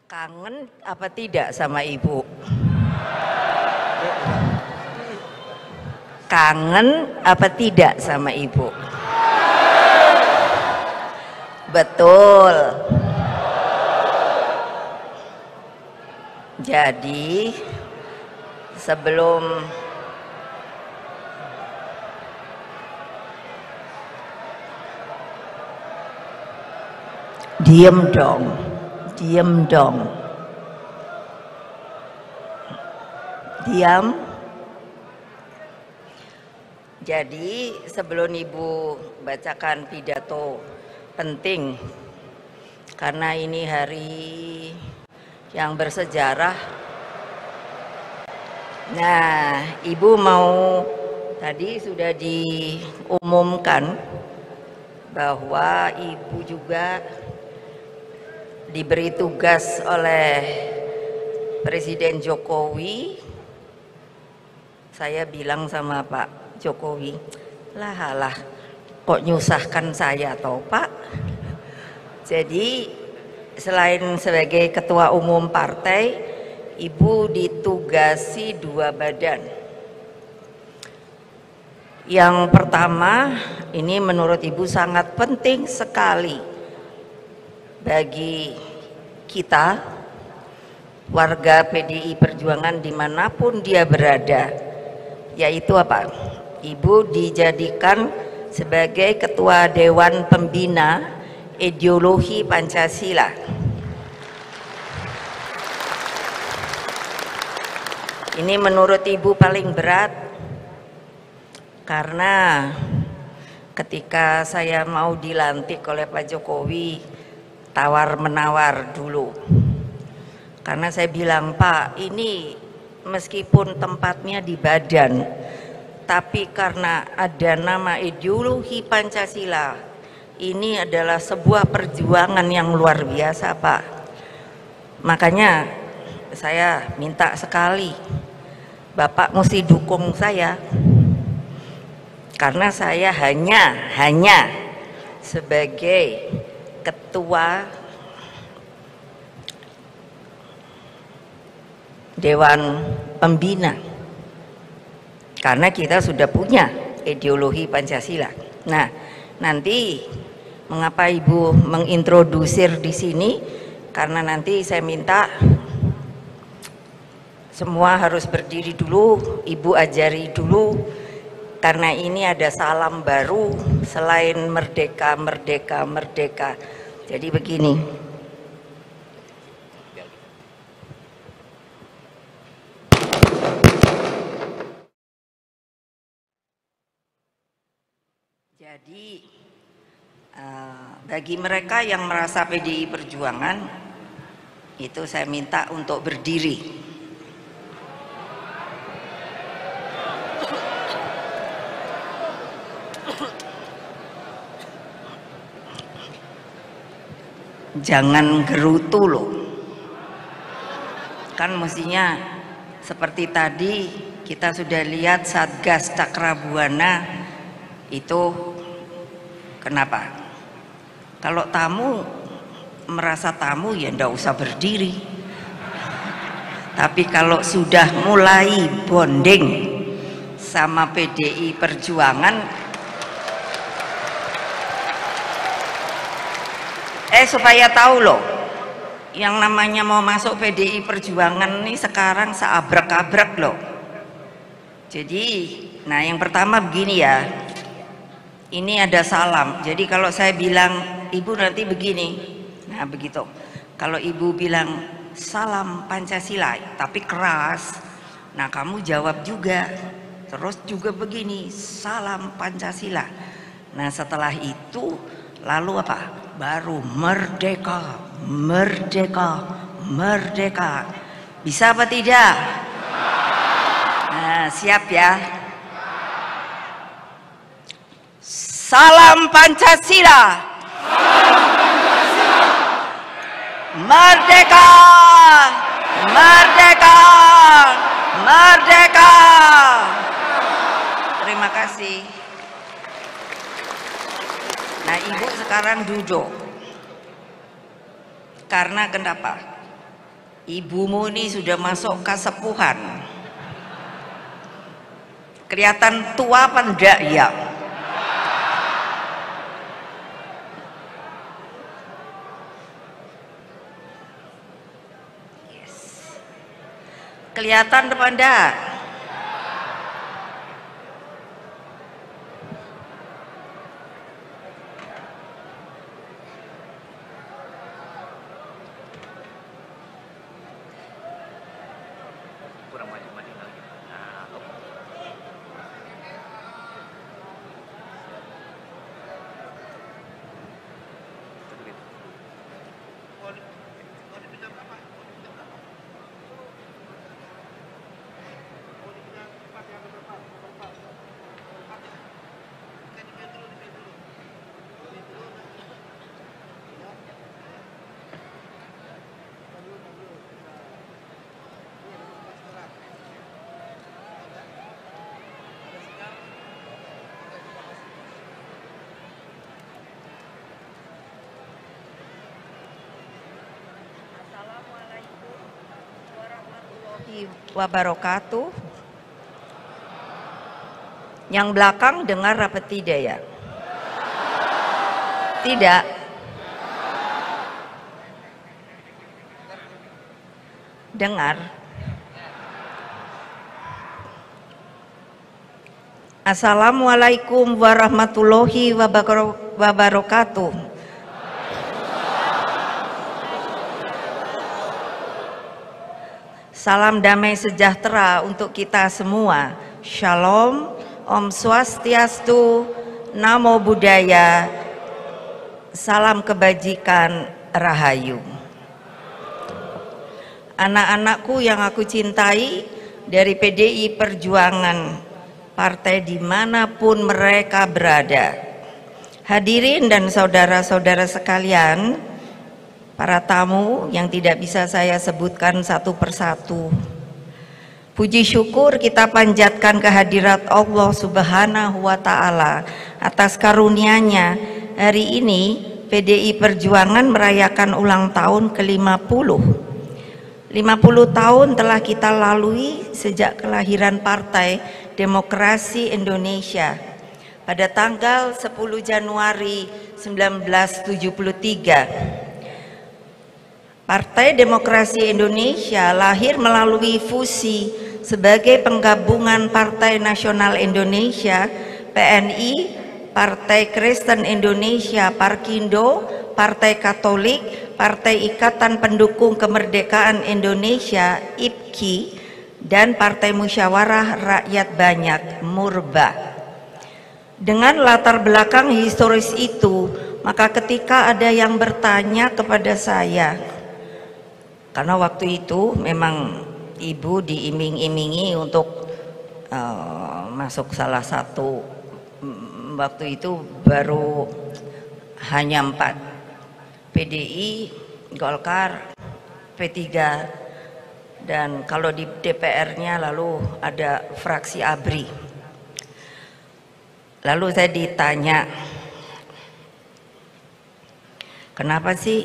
Kangen apa tidak sama ibu? Kangen apa tidak sama ibu? Betul. Jadi sebelum diem dong. Diam. Jadi sebelum ibu bacakan pidato penting, karena ini hari yang bersejarah. Nah, ibu mau, tadi sudah diumumkan bahwa ibu juga diberi tugas oleh Presiden Jokowi. Saya bilang sama Pak Jokowi, lah kok nyusahkan saya toh Pak. Jadi selain sebagai ketua umum partai, ibu ditugasi 2 badan. Yang pertama, ini menurut ibu sangat penting sekali bagi kita warga PDI Perjuangan dimanapun dia berada, yaitu apa? Ibu dijadikan sebagai ketua Dewan Pembina Ideologi Pancasila. Ini menurut ibu paling berat, karena ketika saya mau dilantik oleh Pak Jokowi, tawar-menawar dulu. Karena saya bilang, Pak, ini meskipun tempatnya di badan, tapi karena ada nama ideologi Pancasila, ini adalah sebuah perjuangan yang luar biasa, Pak. Makanya saya minta sekali, Bapak mesti dukung saya, karena saya hanya sebagai ketua Dewan Pembina, karena kita sudah punya ideologi Pancasila. Nah, nanti mengapa ibu mengintrodusir di sini? Karena nanti saya minta semua harus berdiri dulu, ibu ajari dulu, karena ini ada salam baru selain merdeka, merdeka, merdeka. Jadi begini. Jadi bagi mereka yang merasa PDI Perjuangan, itu saya minta untuk berdiri. Jangan gerutu loh. Kan mestinya seperti tadi kita sudah lihat Satgas Cakrabuana itu. Kenapa? Kalau tamu merasa tamu ya ndak usah berdiri. Tapi kalau sudah mulai bonding sama PDI Perjuangan, supaya tahu loh, yang namanya mau masuk PDI Perjuangan ini sekarang seabrek-abrek loh. Jadi, nah yang pertama begini ya, ini ada salam. Jadi kalau saya bilang, ibu nanti begini, nah begitu. Kalau ibu bilang salam Pancasila, tapi keras, nah kamu jawab juga, terus juga begini, salam Pancasila. Nah setelah itu, lalu apa? Baru merdeka, merdeka, merdeka. Bisa apa tidak? Nah, siap ya. Salam Pancasila. Merdeka, merdeka, merdeka. Terima kasih. Nah, ibu sekarang duduk. Karena kenapa? ibumu ini sudah masuk kasepuhan. Kelihatan tua apa enggak ya? Yes. Kelihatan apa enggak? Wabarakatuh. Yang belakang dengar apa tidak ya? Tidak. Dengar. Assalamualaikum warahmatullahi wabarakatuh. Salam damai sejahtera untuk kita semua. Shalom, Om Swastiastu, Namo Buddhaya, salam kebajikan, Rahayu. Anak-anakku yang aku cintai dari PDI Perjuangan, partai dimanapun mereka berada. Hadirin dan saudara-saudara sekalian, para tamu yang tidak bisa saya sebutkan satu persatu. Puji syukur kita panjatkan kehadirat Allah Subhanahu wa Ta'ala atas karunia-Nya. Hari ini PDI Perjuangan merayakan ulang tahun ke-50. 50 tahun telah kita lalui sejak kelahiran Partai Demokrasi Indonesia pada tanggal 10 Januari 1973. Partai Demokrasi Indonesia lahir melalui fusi sebagai penggabungan Partai Nasional Indonesia, PNI, Partai Kristen Indonesia, Parkindo, Partai Katolik, Partai Ikatan Pendukung Kemerdekaan Indonesia, IPKI, dan Partai Musyawarah Rakyat Banyak, Murba. Dengan latar belakang historis itu, maka ketika ada yang bertanya kepada saya, karena waktu itu memang ibu diiming-imingi untuk masuk salah satu, waktu itu baru hanya 4, PDI, Golkar, P3, dan kalau di DPR-nya lalu ada fraksi ABRI. Lalu saya ditanya, kenapa sih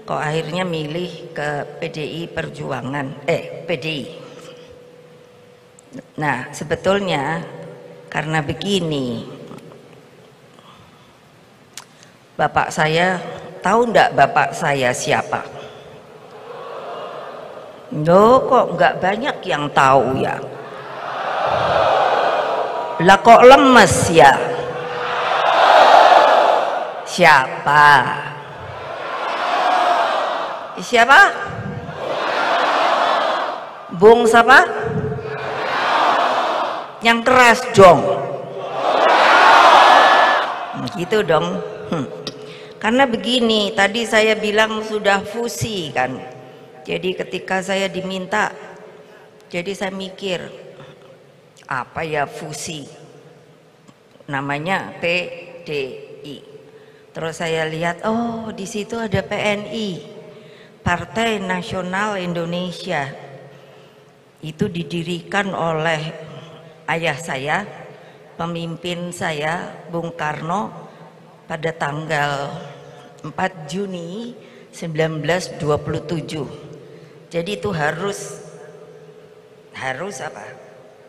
kok akhirnya milih ke PDI Perjuangan, PDI. Nah, sebetulnya karena begini, bapak saya, tahu enggak bapak saya siapa? Loh, kok enggak banyak yang tahu ya? Lah kok lemes ya? Siapa? Siapa? Bung siapa? Yang keras dong. Gitu dong. Karena begini, tadi saya bilang sudah fusi kan. Jadi ketika saya diminta, jadi saya mikir, apa ya fusi? Namanya PDI. Terus saya lihat, oh di situ ada PNI. Partai Nasional Indonesia, itu didirikan oleh ayah saya, pemimpin saya, Bung Karno, pada tanggal 4 Juni 1927. Jadi itu harus apa?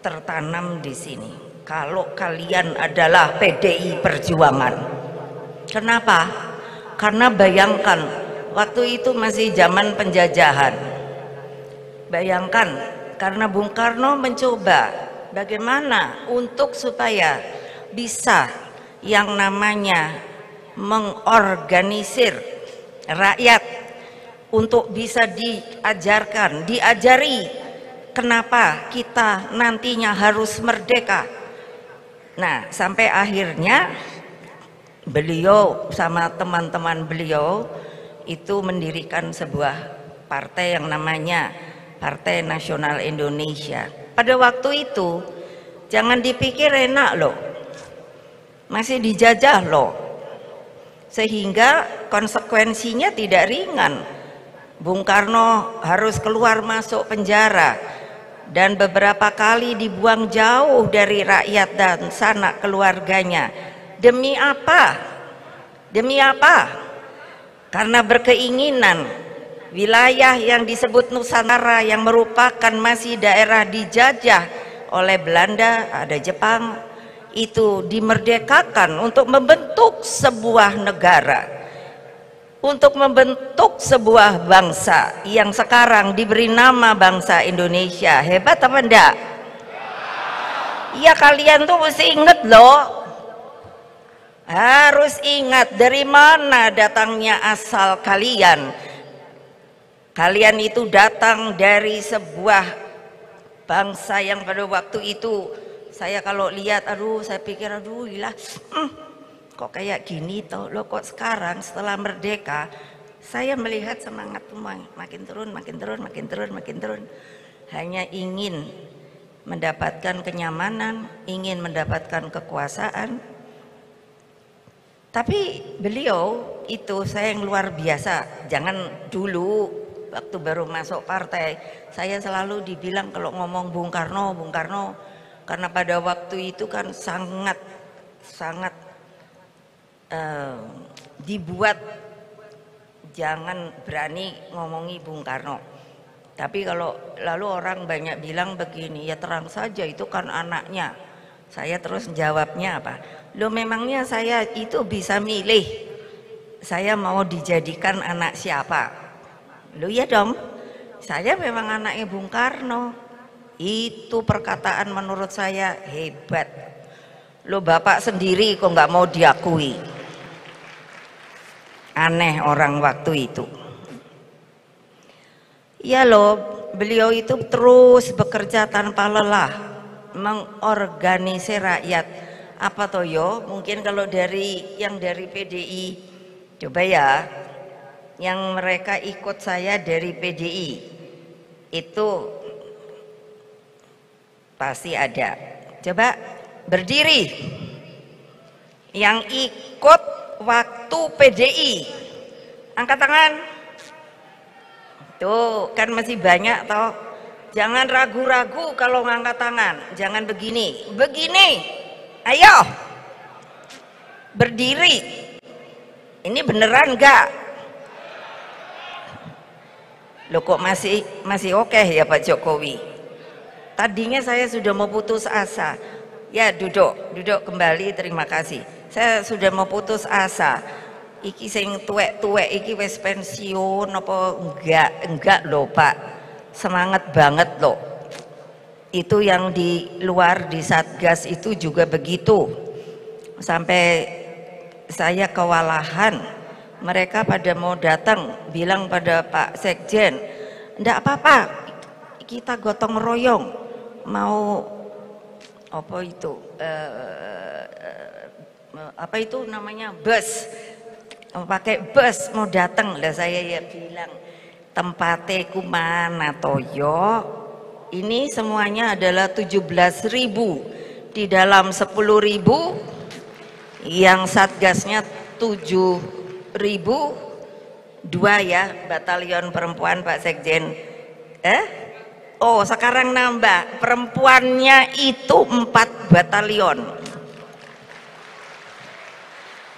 Tertanam di sini. Kalau kalian adalah PDI Perjuangan. Kenapa? Karena bayangkan waktu itu masih zaman penjajahan. Bayangkan karena Bung Karno mencoba bagaimana untuk supaya bisa yang namanya mengorganisir rakyat untuk bisa diajari kenapa kita nantinya harus merdeka. Nah, sampai akhirnya beliau sama teman-teman beliau itu mendirikan sebuah partai yang namanya Partai Nasional Indonesia. Pada waktu itu jangan dipikir enak loh, masih dijajah loh, sehingga konsekuensinya tidak ringan. Bung Karno harus keluar masuk penjara dan beberapa kali dibuang jauh dari rakyat dan sanak keluarganya. Demi apa? Demi apa? Karena berkeinginan wilayah yang disebut Nusantara yang merupakan masih daerah dijajah oleh Belanda, ada Jepang, itu dimerdekakan untuk membentuk sebuah negara, untuk membentuk sebuah bangsa yang sekarang diberi nama bangsa Indonesia. Hebat apa enggak? Ya, kalian tuh mesti inget loh, harus ingat dari mana datangnya asal kalian. Kalian itu datang dari sebuah bangsa yang pada waktu itu saya kalau lihat, aduh, saya pikir, aduh gila, kok kayak gini toh lo. Kok sekarang setelah merdeka saya melihat semangat makin turun, makin turun, makin turun, makin turun. Hanya ingin mendapatkan kenyamanan, ingin mendapatkan kekuasaan. Tapi beliau itu saya yang luar biasa. Jangan dulu waktu baru masuk partai saya selalu dibilang kalau ngomong Bung Karno, Bung Karno, karena pada waktu itu kan sangat dibuat jangan berani ngomongi Bung Karno. Tapi kalau lalu orang banyak bilang begini, ya terang saja itu kan anaknya. Saya terus jawabnya apa? Loh, memangnya saya itu bisa milih saya mau dijadikan anak siapa? Loh ya dong, saya memang anaknya Bung Karno. Itu perkataan menurut saya hebat. Loh, bapak sendiri kok nggak mau diakui. Aneh orang waktu itu. Ya loh, beliau itu terus bekerja tanpa lelah mengorganisir rakyat. Apa toh yo? Mungkin kalau dari yang dari PDI, coba ya, yang mereka ikut saya dari PDI itu pasti ada. Coba berdiri yang ikut waktu PDI, angkat tangan. Tuh kan masih banyak toh. Jangan ragu-ragu kalau ngangkat tangan. Jangan begini, begini. Ayo berdiri. Ini beneran enggak? Loh, kok masih oke ya Pak Jokowi? Tadinya saya sudah mau putus asa. Ya, duduk kembali, terima kasih. Saya sudah mau putus asa. Iki sing tuwek-tuwek iki wis pensiun apa enggak loh Pak. Semangat banget loh. Itu yang di luar di Satgas itu juga begitu. Sampai saya kewalahan. Mereka pada mau datang bilang pada Pak Sekjen, enggak apa-apa, kita gotong royong mau apa itu namanya bus, pakai bus mau datang. Lah saya ya bilang, tempatnya kumana toyo, ini semuanya adalah 17.000 di dalam 10.000 yang Satgasnya 7.000, 2 ya batalion perempuan Pak Sekjen. Oh sekarang nambah, perempuannya itu 4 batalion.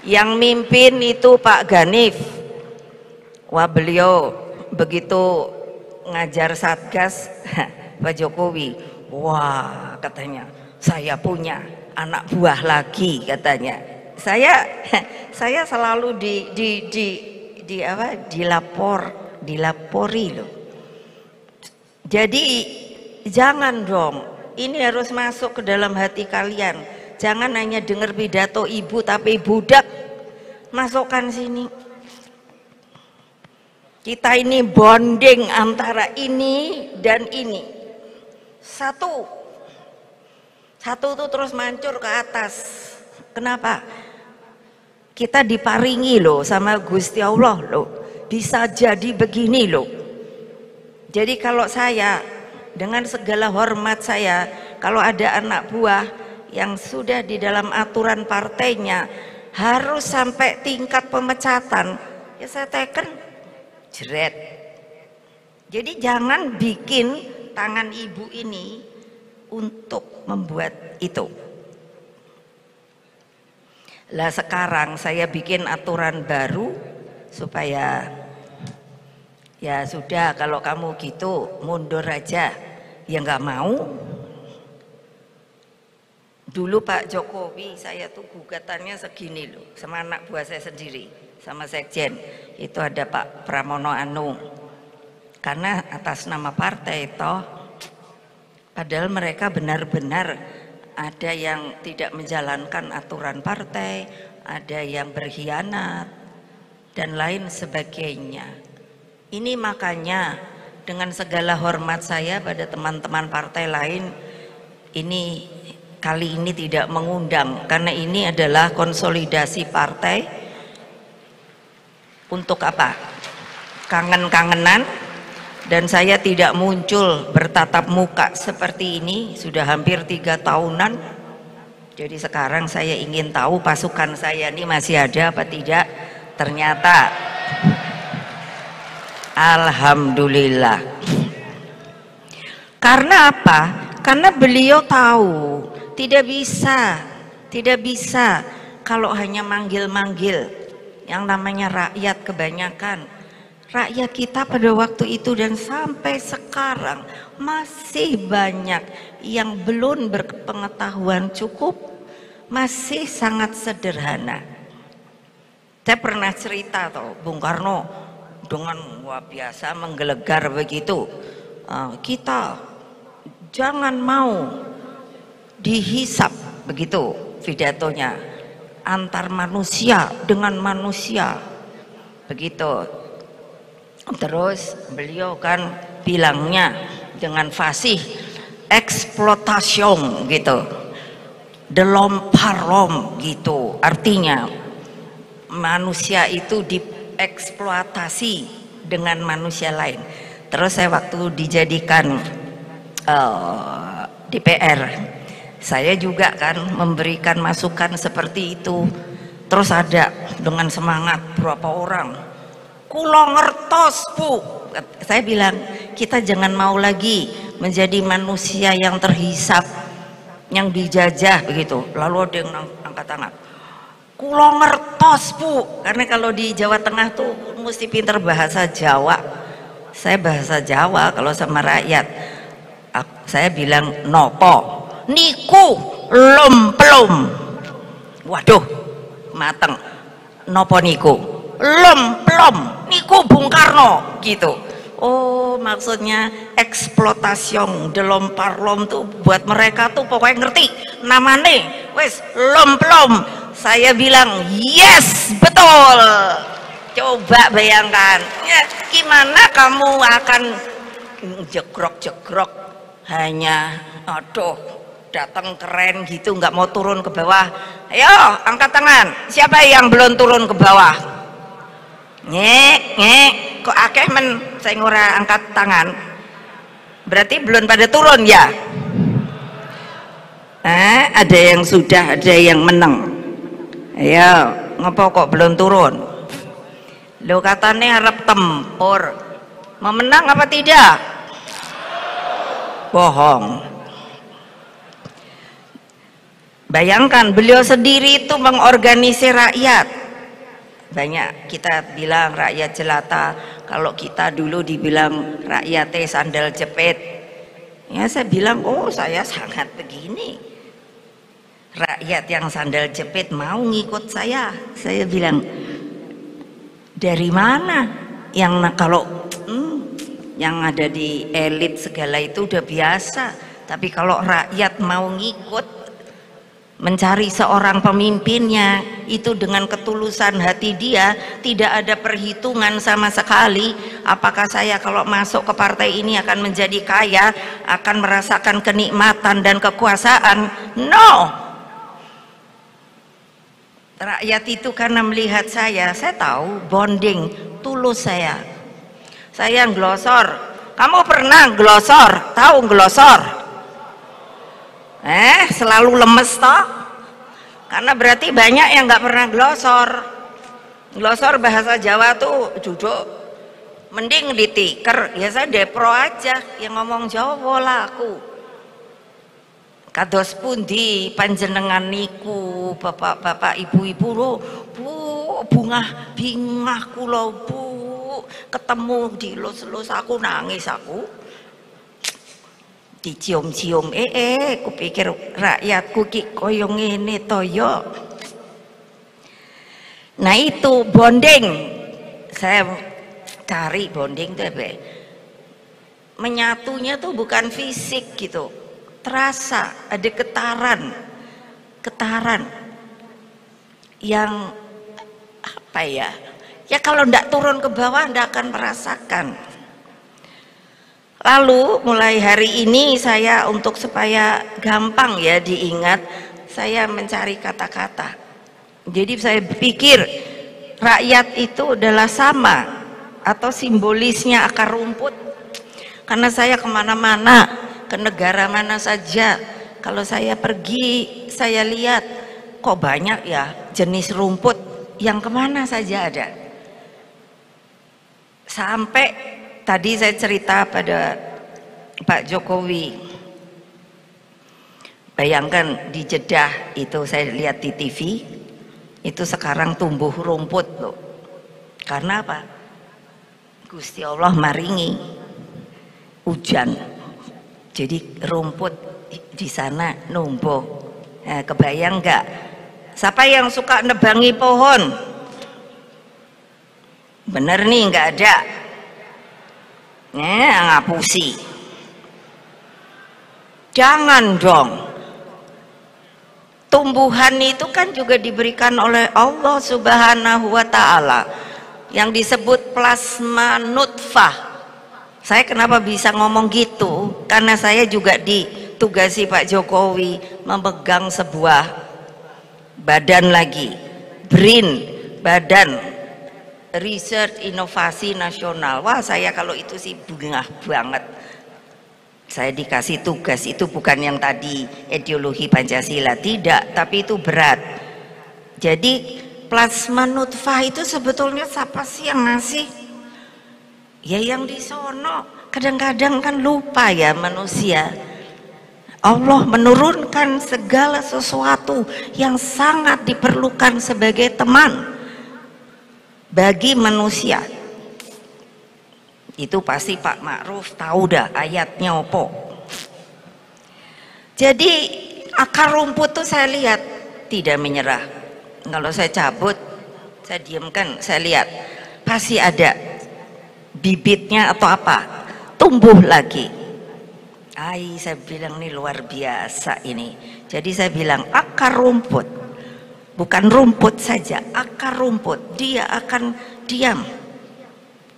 Yang mimpin itu Pak Ganif. Wah, beliau begitu ngajar Satgas Pak Jokowi, wah katanya saya punya anak buah lagi katanya. Saya selalu dilapori loh. Jadi jangan dong, ini harus masuk ke dalam hati kalian. Jangan hanya dengar pidato ibu tapi budak, masukkan sini. Kita ini bonding antara ini dan ini. Satu tuh terus mancur ke atas. Kenapa? Kita diparingi loh sama Gusti Allah loh. Bisa jadi begini loh. Jadi kalau saya, dengan segala hormat saya, kalau ada anak buah yang sudah di dalam aturan partainya harus sampai tingkat pemecatan, ya saya teken jeret. Jadi jangan bikin tangan ibu ini untuk membuat itu. Lah sekarang saya bikin aturan baru supaya ya sudah, kalau kamu gitu mundur aja. Ya nggak mau. Dulu Pak Jokowi saya tuh gugatannya segini loh sama anak buah saya sendiri, sama sekjen. Itu ada Pak Pramono Anung. Karena atas nama partai toh, padahal mereka benar-benar ada yang tidak menjalankan aturan partai, ada yang berkhianat dan lain sebagainya. Ini makanya dengan segala hormat saya pada teman-teman partai lain, ini kali ini tidak mengundang karena ini adalah konsolidasi partai. Untuk apa? Kangen-kangenan. Dan saya tidak muncul bertatap muka seperti ini sudah hampir 3 tahunan. Jadi sekarang saya ingin tahu pasukan saya ini masih ada apa tidak. Ternyata alhamdulillah. Karena apa? Karena beliau tahu tidak bisa kalau hanya manggil-manggil yang namanya rakyat. Kebanyakan rakyat kita pada waktu itu dan sampai sekarang masih banyak yang belum berpengetahuan cukup, masih sangat sederhana. Saya pernah cerita toh, Bung Karno dengan luar biasa menggelegar begitu, kita jangan mau dihisap, begitu pidatonya, antar manusia dengan manusia, begitu. Terus beliau kan bilangnya dengan fasih, eksploitasi gitu, delom parlom gitu, artinya manusia itu dieksploitasi dengan manusia lain. Terus saya waktu dijadikan DPR, saya juga kan memberikan masukan seperti itu. Terus ada dengan semangat berapa orang, kulo ngertos Bu, saya bilang kita jangan mau lagi menjadi manusia yang terhisap, yang dijajah begitu. Lalu ada yang angkat tangan, kulo ngertos Bu, karena kalau di Jawa Tengah tuh mesti pinter bahasa Jawa. Saya bahasa Jawa kalau sama rakyat, saya bilang nopo niku lom-pelom. Waduh mateng, nopo niku lom-pelom niku Bung Karno gitu. Oh maksudnya eksploitasi delom parlom tuh buat mereka tuh pokoknya ngerti namanya wes lom-pelom. Saya bilang yes betul. Coba bayangkan ya, gimana kamu akan jegrok-jegrok hanya aduh datang keren gitu nggak mau turun ke bawah. Ayo angkat tangan, siapa yang belum turun ke bawah? Kok akeh men saya ngora angkat tangan, berarti belum pada turun ya. Ada yang sudah, ada yang menang. Ayo ngopo kok belum turun? Lo katanya harap tempur, mau menang apa tidak? Bohong. Bayangkan beliau sendiri itu mengorganisir rakyat. Banyak kita bilang rakyat jelata, kalau kita dulu dibilang rakyatnya sandal jepit, ya saya bilang, oh saya sangat begini, rakyat yang sandal jepit mau ngikut saya bilang, dari mana? Yang kalau yang ada di elit segala itu udah biasa, tapi kalau rakyat mau ngikut mencari seorang pemimpinnya itu dengan ketulusan hati dia, tidak ada perhitungan sama sekali apakah saya kalau masuk ke partai ini akan menjadi kaya, akan merasakan kenikmatan dan kekuasaan. No, rakyat itu karena melihat saya tahu bonding tulus saya nglosor. Kamu pernah nglosor? Tahu nglosor? Selalu lemes toh, karena berarti banyak yang nggak pernah glosor. Glosor bahasa Jawa tuh duduk mending ditiker, ya saya depro aja yang ngomong Jawa lah aku. Kados pundi panjenengan niku bapak-bapak ibu-ibu lho Bu, bungah kula Bu, ketemu di los aku nangis aku. Dicium-cium, kupikir rakyatku ki koyo ngene toyo. Nah itu bonding, saya cari bonding tuh apa? Menyatunya tuh bukan fisik gitu, terasa ada getaran yang apa ya? Ya kalau ndak turun ke bawah ndak akan merasakan. Lalu mulai hari ini saya untuk supaya gampang ya diingat, saya mencari kata-kata. Jadi saya pikir rakyat itu adalah sama atau simbolisnya akar rumput. Karena saya kemana-mana, ke negara mana saja, kalau saya pergi saya lihat kok banyak ya jenis rumput yang kemana saja ada. Sampai tadi saya cerita pada Pak Jokowi, bayangkan di Jeddah itu saya lihat di TV, itu sekarang tumbuh rumput loh. Karena apa? Gusti Allah maringi hujan, jadi rumput di sana numbuh. Nah, kebayang nggak? Siapa yang suka nebangi pohon? Bener nih, nggak ada. Ngapusi, jangan dong. Tumbuhan itu kan juga diberikan oleh Allah Subhanahu wa Ta'ala yang disebut plasma nutfah. Saya kenapa bisa ngomong gitu? Karena saya juga ditugasi Pak Jokowi memegang sebuah badan lagi, BRIN, Badan Research Inovasi Nasional. Wah, saya kalau itu sih bungah banget. Saya dikasih tugas itu bukan yang tadi ideologi Pancasila, tidak, tapi itu berat. Jadi plasma nutfah itu sebetulnya siapa sih yang ngasih? Ya yang di sono. Kadang-kadang kan lupa ya manusia. Allah menurunkan segala sesuatu yang sangat diperlukan sebagai teman bagi manusia. Itu pasti Pak Ma'ruf tahu dah ayatnya opo. Jadi akar rumput tuh saya lihat tidak menyerah. Kalau saya cabut, saya diamkan, saya lihat pasti ada bibitnya atau apa, tumbuh lagi. Saya bilang ini luar biasa ini. Jadi saya bilang akar rumput, bukan rumput saja, akar rumput, dia akan diam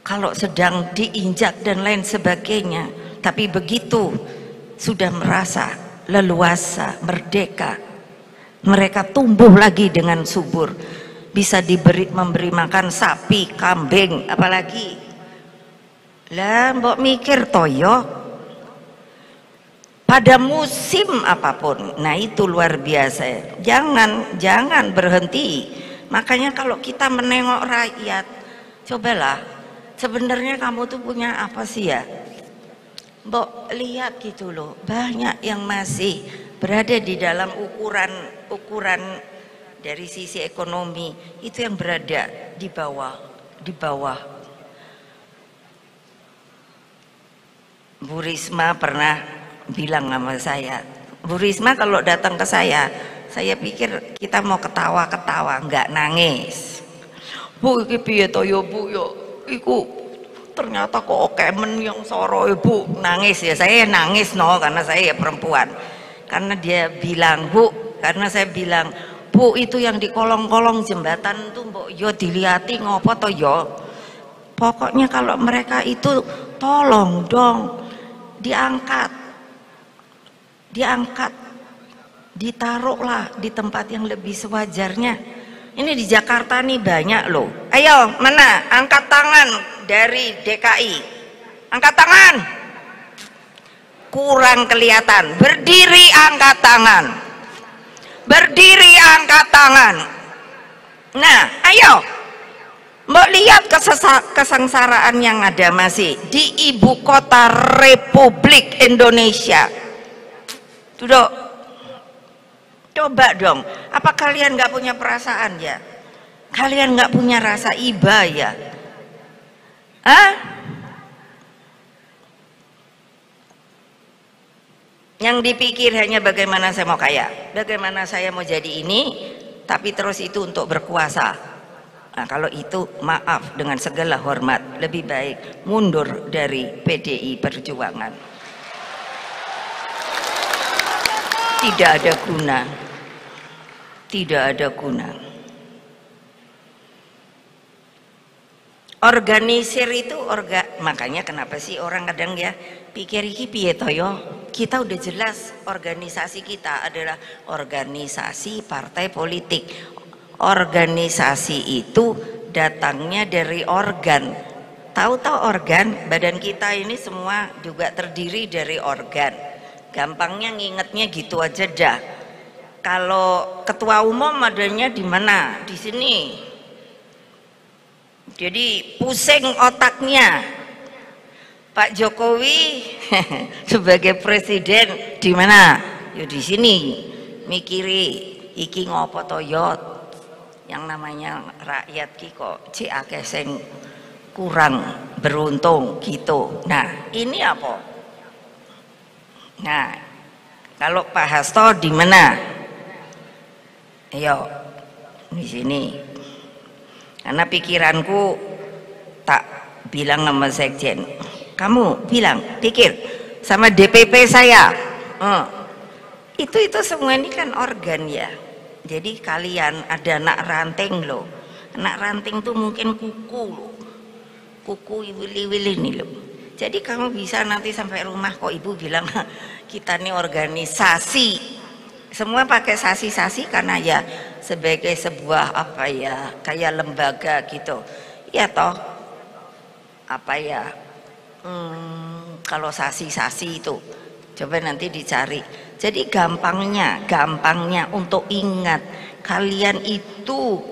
kalau sedang diinjak dan lain sebagainya. Tapi begitu sudah merasa leluasa, merdeka, mereka tumbuh lagi dengan subur, bisa memberi makan sapi, kambing, apalagi lah mbok mikir toyo pada musim apapun. Nah itu luar biasa. Jangan berhenti. Makanya kalau kita menengok rakyat, cobalah sebenarnya kamu tuh punya apa sih ya, mbok lihat gitu loh. Banyak yang masih berada di dalam ukuran dari sisi ekonomi itu yang berada di bawah. Bu Risma pernah bilang sama saya, Bu Risma kalau datang ke saya pikir kita mau ketawa-ketawa, nggak nangis. Bu, iki piye to yo Bu yo, iku ternyata kok kemen yang soro Bu, nangis ya. Saya nangis no, karena saya ya perempuan. Karena dia bilang, Bu, karena saya bilang, Bu, itu yang di kolong-kolong jembatan tuh mbok yo diliati ngopo to yo. Pokoknya kalau mereka itu tolong dong diangkat, ditaruhlah di tempat yang lebih sewajarnya. Ini di Jakarta nih banyak loh. Ayo, mana angkat tangan dari DKI, angkat tangan. Kurang kelihatan. Berdiri, angkat tangan. Berdiri, angkat tangan. Nah, ayo, mau lihat kesengsaraan yang ada masih di ibu kota Republik Indonesia. Duduk. Coba dong, apa kalian nggak punya perasaan ya? Kalian nggak punya rasa iba ya? Hah? Yang dipikir hanya bagaimana saya mau kaya, bagaimana saya mau jadi ini, tapi terus itu untuk berkuasa. Nah, kalau itu maaf dengan segala hormat, lebih baik mundur dari PDI Perjuangan. Tidak ada guna. Tidak ada guna. Organisir itu makanya kenapa sih orang kadang ya pikir iki piye to yo? Kita udah jelas organisasi kita adalah organisasi partai politik. Organisasi itu datangnya dari organ. Tahu-tahu organ, badan kita ini semua juga terdiri dari organ. Gampangnya ngingetnya gitu aja dah. Kalau ketua umum adanya di mana? Di sini. Jadi pusing otaknya. Pak Jokowi sebagai presiden di mana? Ya di sini. Mikiri iki ngopo to yo? Yang namanya rakyat ki kok cek akeh sing kurang beruntung gitu. Nah, ini apa? Nah, kalau Pak Hasto di mana? Ayo, di sini. Karena pikiranku tak bilang sama sekjen. Kamu bilang, pikir sama DPP saya. Itu semua ini kan organ ya. Jadi kalian ada anak ranting loh. Anak ranting tuh mungkin kuku loh. Kuku wili-wili nih loh. Jadi kamu bisa nanti sampai rumah kok ibu bilang kita nih organisasi. Semua pakai sasi-sasi karena ya sebagai sebuah apa ya kayak lembaga gitu. Ya toh apa ya kalau sasi-sasi itu coba nanti dicari. Jadi gampangnya untuk ingat kalian itu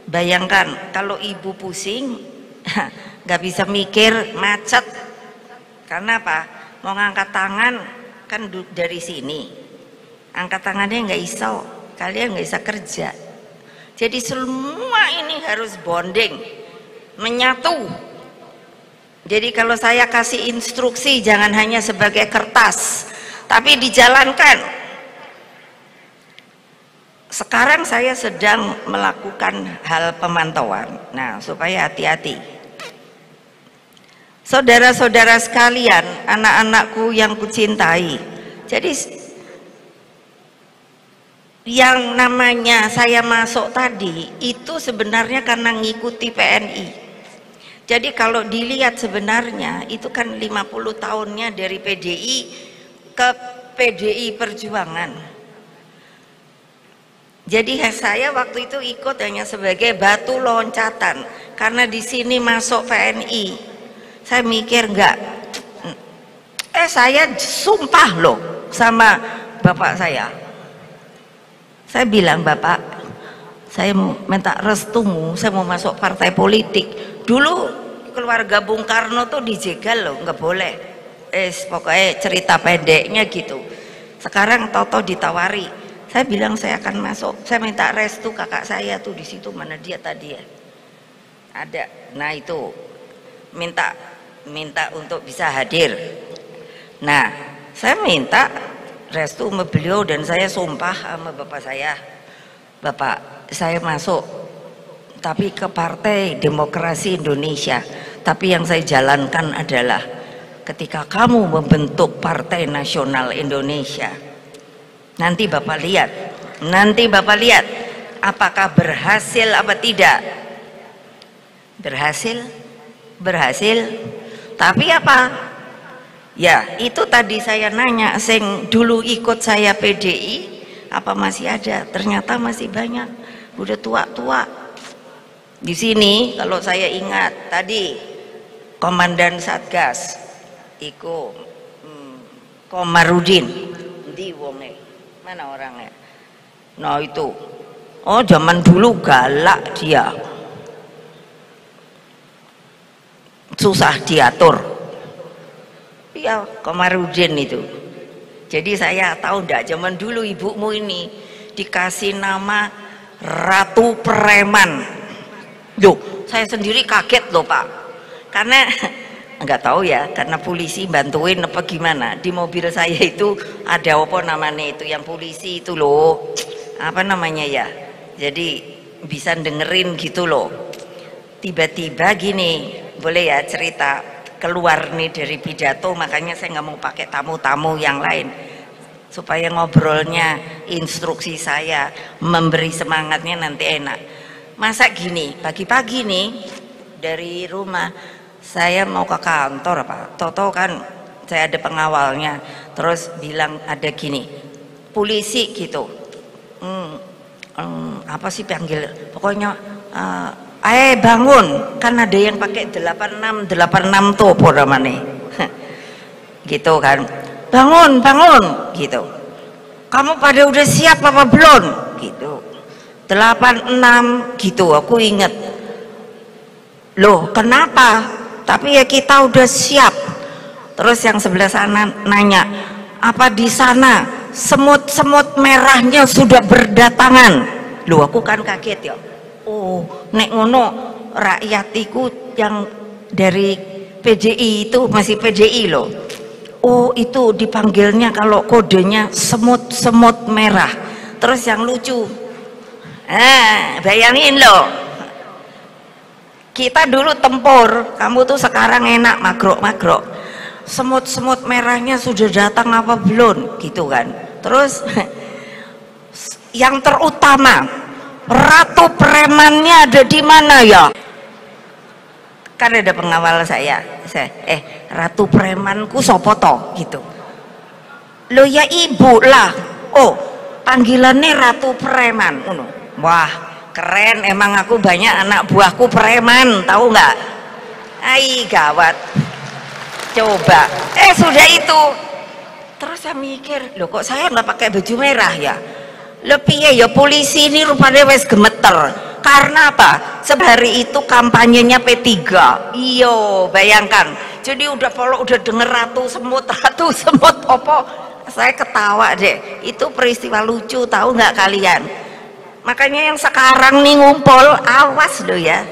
bayangkan kalau ibu pusing nggak bisa mikir macet karena apa mau ngangkat tangan kan dari sini angkat tangannya nggak iso kalian nggak bisa kerja jadi semua ini harus bonding menyatu. Jadi kalau saya kasih instruksi jangan hanya sebagai kertas tapi dijalankan. Sekarang saya sedang melakukan hal pemantauan. Nah, supaya hati-hati. Saudara-saudara sekalian, anak-anakku yang kucintai. Jadi yang namanya saya masuk tadi itu sebenarnya karena ngikuti PNI. Jadi kalau dilihat sebenarnya itu kan 50 tahunnya dari PDI ke PDI Perjuangan. Jadi saya waktu itu ikut hanya sebagai batu loncatan karena di sini masuk PNI. Saya mikir enggak. Saya sumpah loh sama bapak saya. Saya bilang, Bapak, saya minta restumu, saya mau masuk partai politik. Dulu keluarga Bung Karno tuh dijegal loh, nggak boleh. Pokoknya cerita pendeknya gitu. Sekarang Toto ditawari. Saya bilang saya akan masuk. Saya minta restu kakak saya tuh di situ mana dia tadi ya? Ada. Nah itu minta untuk bisa hadir. Nah, saya minta restu sama beliau dan saya sumpah sama bapak saya, Bapak, saya masuk tapi ke Partai Demokrasi Indonesia, tapi yang saya jalankan adalah ketika kamu membentuk Partai Nasional Indonesia, nanti Bapak lihat apakah berhasil apa tidak. Berhasil, tapi apa? Ya, itu tadi saya nanya, sing dulu ikut saya PDI, apa masih ada? Ternyata masih banyak, udah tua-tua. Di sini kalau saya ingat tadi Komandan Satgas, Iko Komarudin, di wonge, mana orangnya? Nah itu, oh zaman dulu galak dia, susah diatur. Ya, Komarudin itu. Jadi saya tahu enggak, zaman dulu ibumu ini dikasih nama Ratu Preman. Loh, saya sendiri kaget loh Pak, karena enggak tahu ya, karena polisi bantuin apa gimana. Di mobil saya itu ada apa namanya itu, yang polisi itu loh, apa namanya ya, jadi bisa dengerin gitu loh. Tiba-tiba gini, boleh ya cerita, keluar nih dari pidato, makanya saya nggak mau pakai tamu-tamu yang lain supaya ngobrolnya, instruksi saya memberi semangatnya nanti enak. Masa gini pagi-pagi nih dari rumah saya mau ke kantor, Pak Toto kan saya ada pengawalnya, terus bilang ada gini polisi gitu, apa sih panggil, pokoknya bangun, kan ada yang pakai 86 tuh apa namanya gitu kan, bangun gitu, kamu pada udah siap apa belum gitu, 86 gitu. Aku inget, loh kenapa, tapi ya kita udah siap. Terus yang sebelah sana nanya, apa di sana semut-semut merahnya sudah berdatangan? Loh aku kan kaget ya, oh nek ngono rakyatiku yang dari PJI itu masih PJI loh, oh itu dipanggilnya kalau kodenya semut-semut merah. Terus yang lucu, bayangin loh, kita dulu tempur, kamu tuh sekarang enak magrok-magrok, semut-semut merahnya sudah datang apa belum gitu kan. Terus yang terutama, Ratu Premannya ada di mana ya? Kan ada pengawal saya Ratu Premanku sopo toh gitu. Lo ya ibu lah, oh panggilannya Ratu Preman. Wah keren, emang aku banyak anak buahku preman, tahu nggak? Ai gawat, coba sudah itu. Terus saya mikir, loh kok saya nggak pakai baju merah ya? Lebih ya polisi ini rupanya wes gemeter. Karena apa? Sehari itu kampanyenya P3. Iyo, bayangkan. Jadi udah denger ratu semut opo. Saya ketawa deh. Itu peristiwa lucu, tahu nggak kalian? Makanya yang sekarang nih ngumpul, awas loh ya.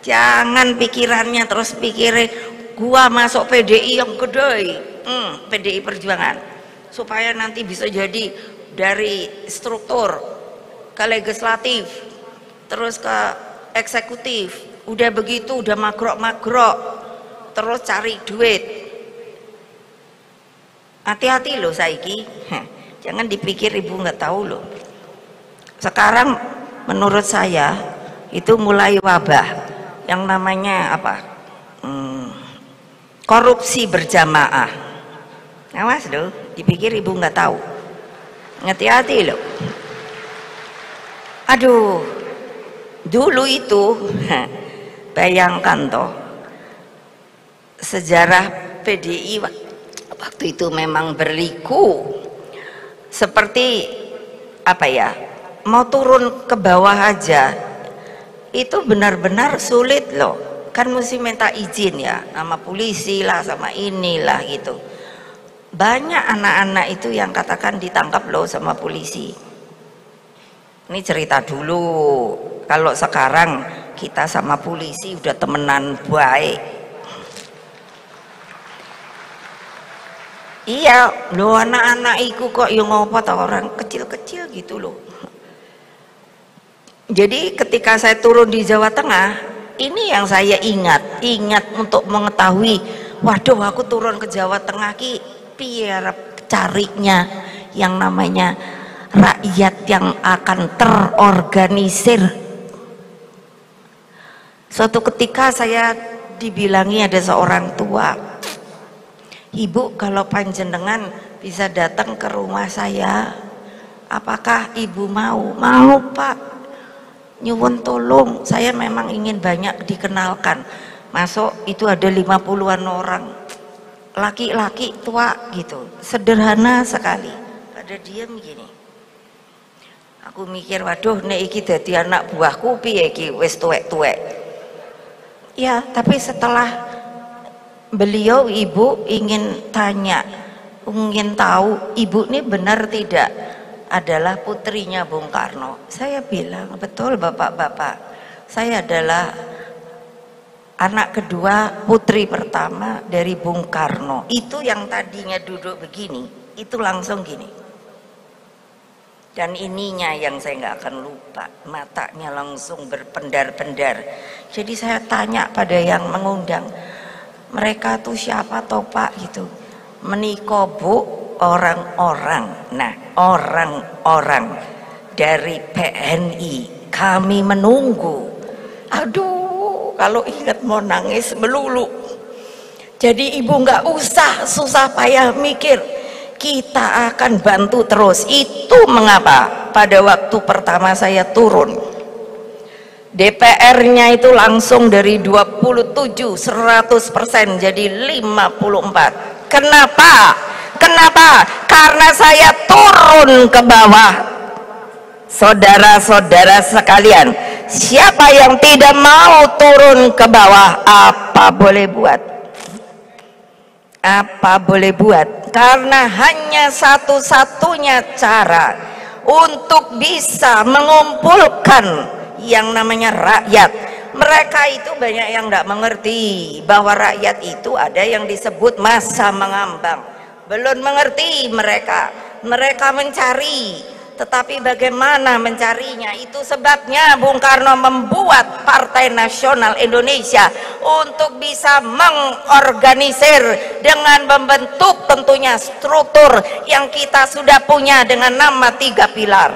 Jangan pikirannya terus pikirin gua masuk PDI yang gede, PDI Perjuangan, supaya nanti bisa jadi dari struktur ke legislatif terus ke eksekutif. Udah begitu udah magrok-magrok terus cari duit. Hati-hati loh saiki, jangan dipikir ibu nggak tahu loh. Sekarang menurut saya itu mulai wabah yang namanya apa, korupsi berjamaah. Awas loh, dipikir ibu nggak tahu. Hati-hati loh. Aduh, dulu itu bayangkan toh, sejarah PDI waktu itu memang berliku, seperti apa ya, mau turun ke bawah aja itu benar-benar sulit loh, kan mesti minta izin ya sama polisi lah, sama inilah gitu. Banyak anak-anak itu yang katakan ditangkap loh sama polisi. Ini cerita dulu. Kalau sekarang kita sama polisi udah temenan baik. Iya, lo anak-anak iku kok yang ngopo tau, orang kecil-kecil gitu loh. Jadi ketika saya turun di Jawa Tengah, ini yang saya ingat untuk mengetahui, waduh aku turun ke Jawa Tengah ki piye carinya yang namanya rakyat yang akan terorganisir. Suatu ketika saya dibilangi ada seorang tua, Ibu kalau panjenengan bisa datang ke rumah saya, apakah ibu mau? Mau Pak, nyuwun tolong, saya memang ingin banyak dikenalkan. Masuk itu ada 50-an orang, laki-laki tua gitu, sederhana sekali, pada diam gini. Aku mikir, waduh nek iki dadi anak buahku piye iki, wis tuwek-tuwek. Ya, tapi setelah beliau, ibu ingin tanya, ingin tahu ibu ini benar tidak adalah putrinya Bung Karno. Saya bilang, betul bapak-bapak, saya adalah anak kedua, putri pertama dari Bung Karno. Itu yang tadinya duduk begini, itu langsung gini. Dan ininya yang saya nggak akan lupa, matanya langsung berpendar-pendar. Jadi saya tanya pada yang mengundang, mereka tuh siapa toh Pak gitu. Menika Bu, orang-orang. Nah, orang-orang dari PNI, kami menunggu. Aduh, kalau ingat mau nangis melulu. Jadi ibu nggak usah susah payah mikir, kita akan bantu terus. Itu mengapa pada waktu pertama saya turun, DPR-nya itu langsung dari 27 100% jadi 54. Kenapa? Karena saya turun ke bawah. Saudara-saudara sekalian, siapa yang tidak mau turun ke bawah, apa boleh buat? Apa boleh buat? Karena hanya satu-satunya cara untuk bisa mengumpulkan yang namanya rakyat. Mereka itu banyak yang tidak mengerti bahwa rakyat itu ada yang disebut massa mengambang. Belum mengerti mereka mencari, tetapi bagaimana mencarinya? Itu sebabnya Bung Karno membuat Partai Nasional Indonesia untuk bisa mengorganisir dengan membentuk tentunya struktur yang kita sudah punya dengan nama 3 pilar.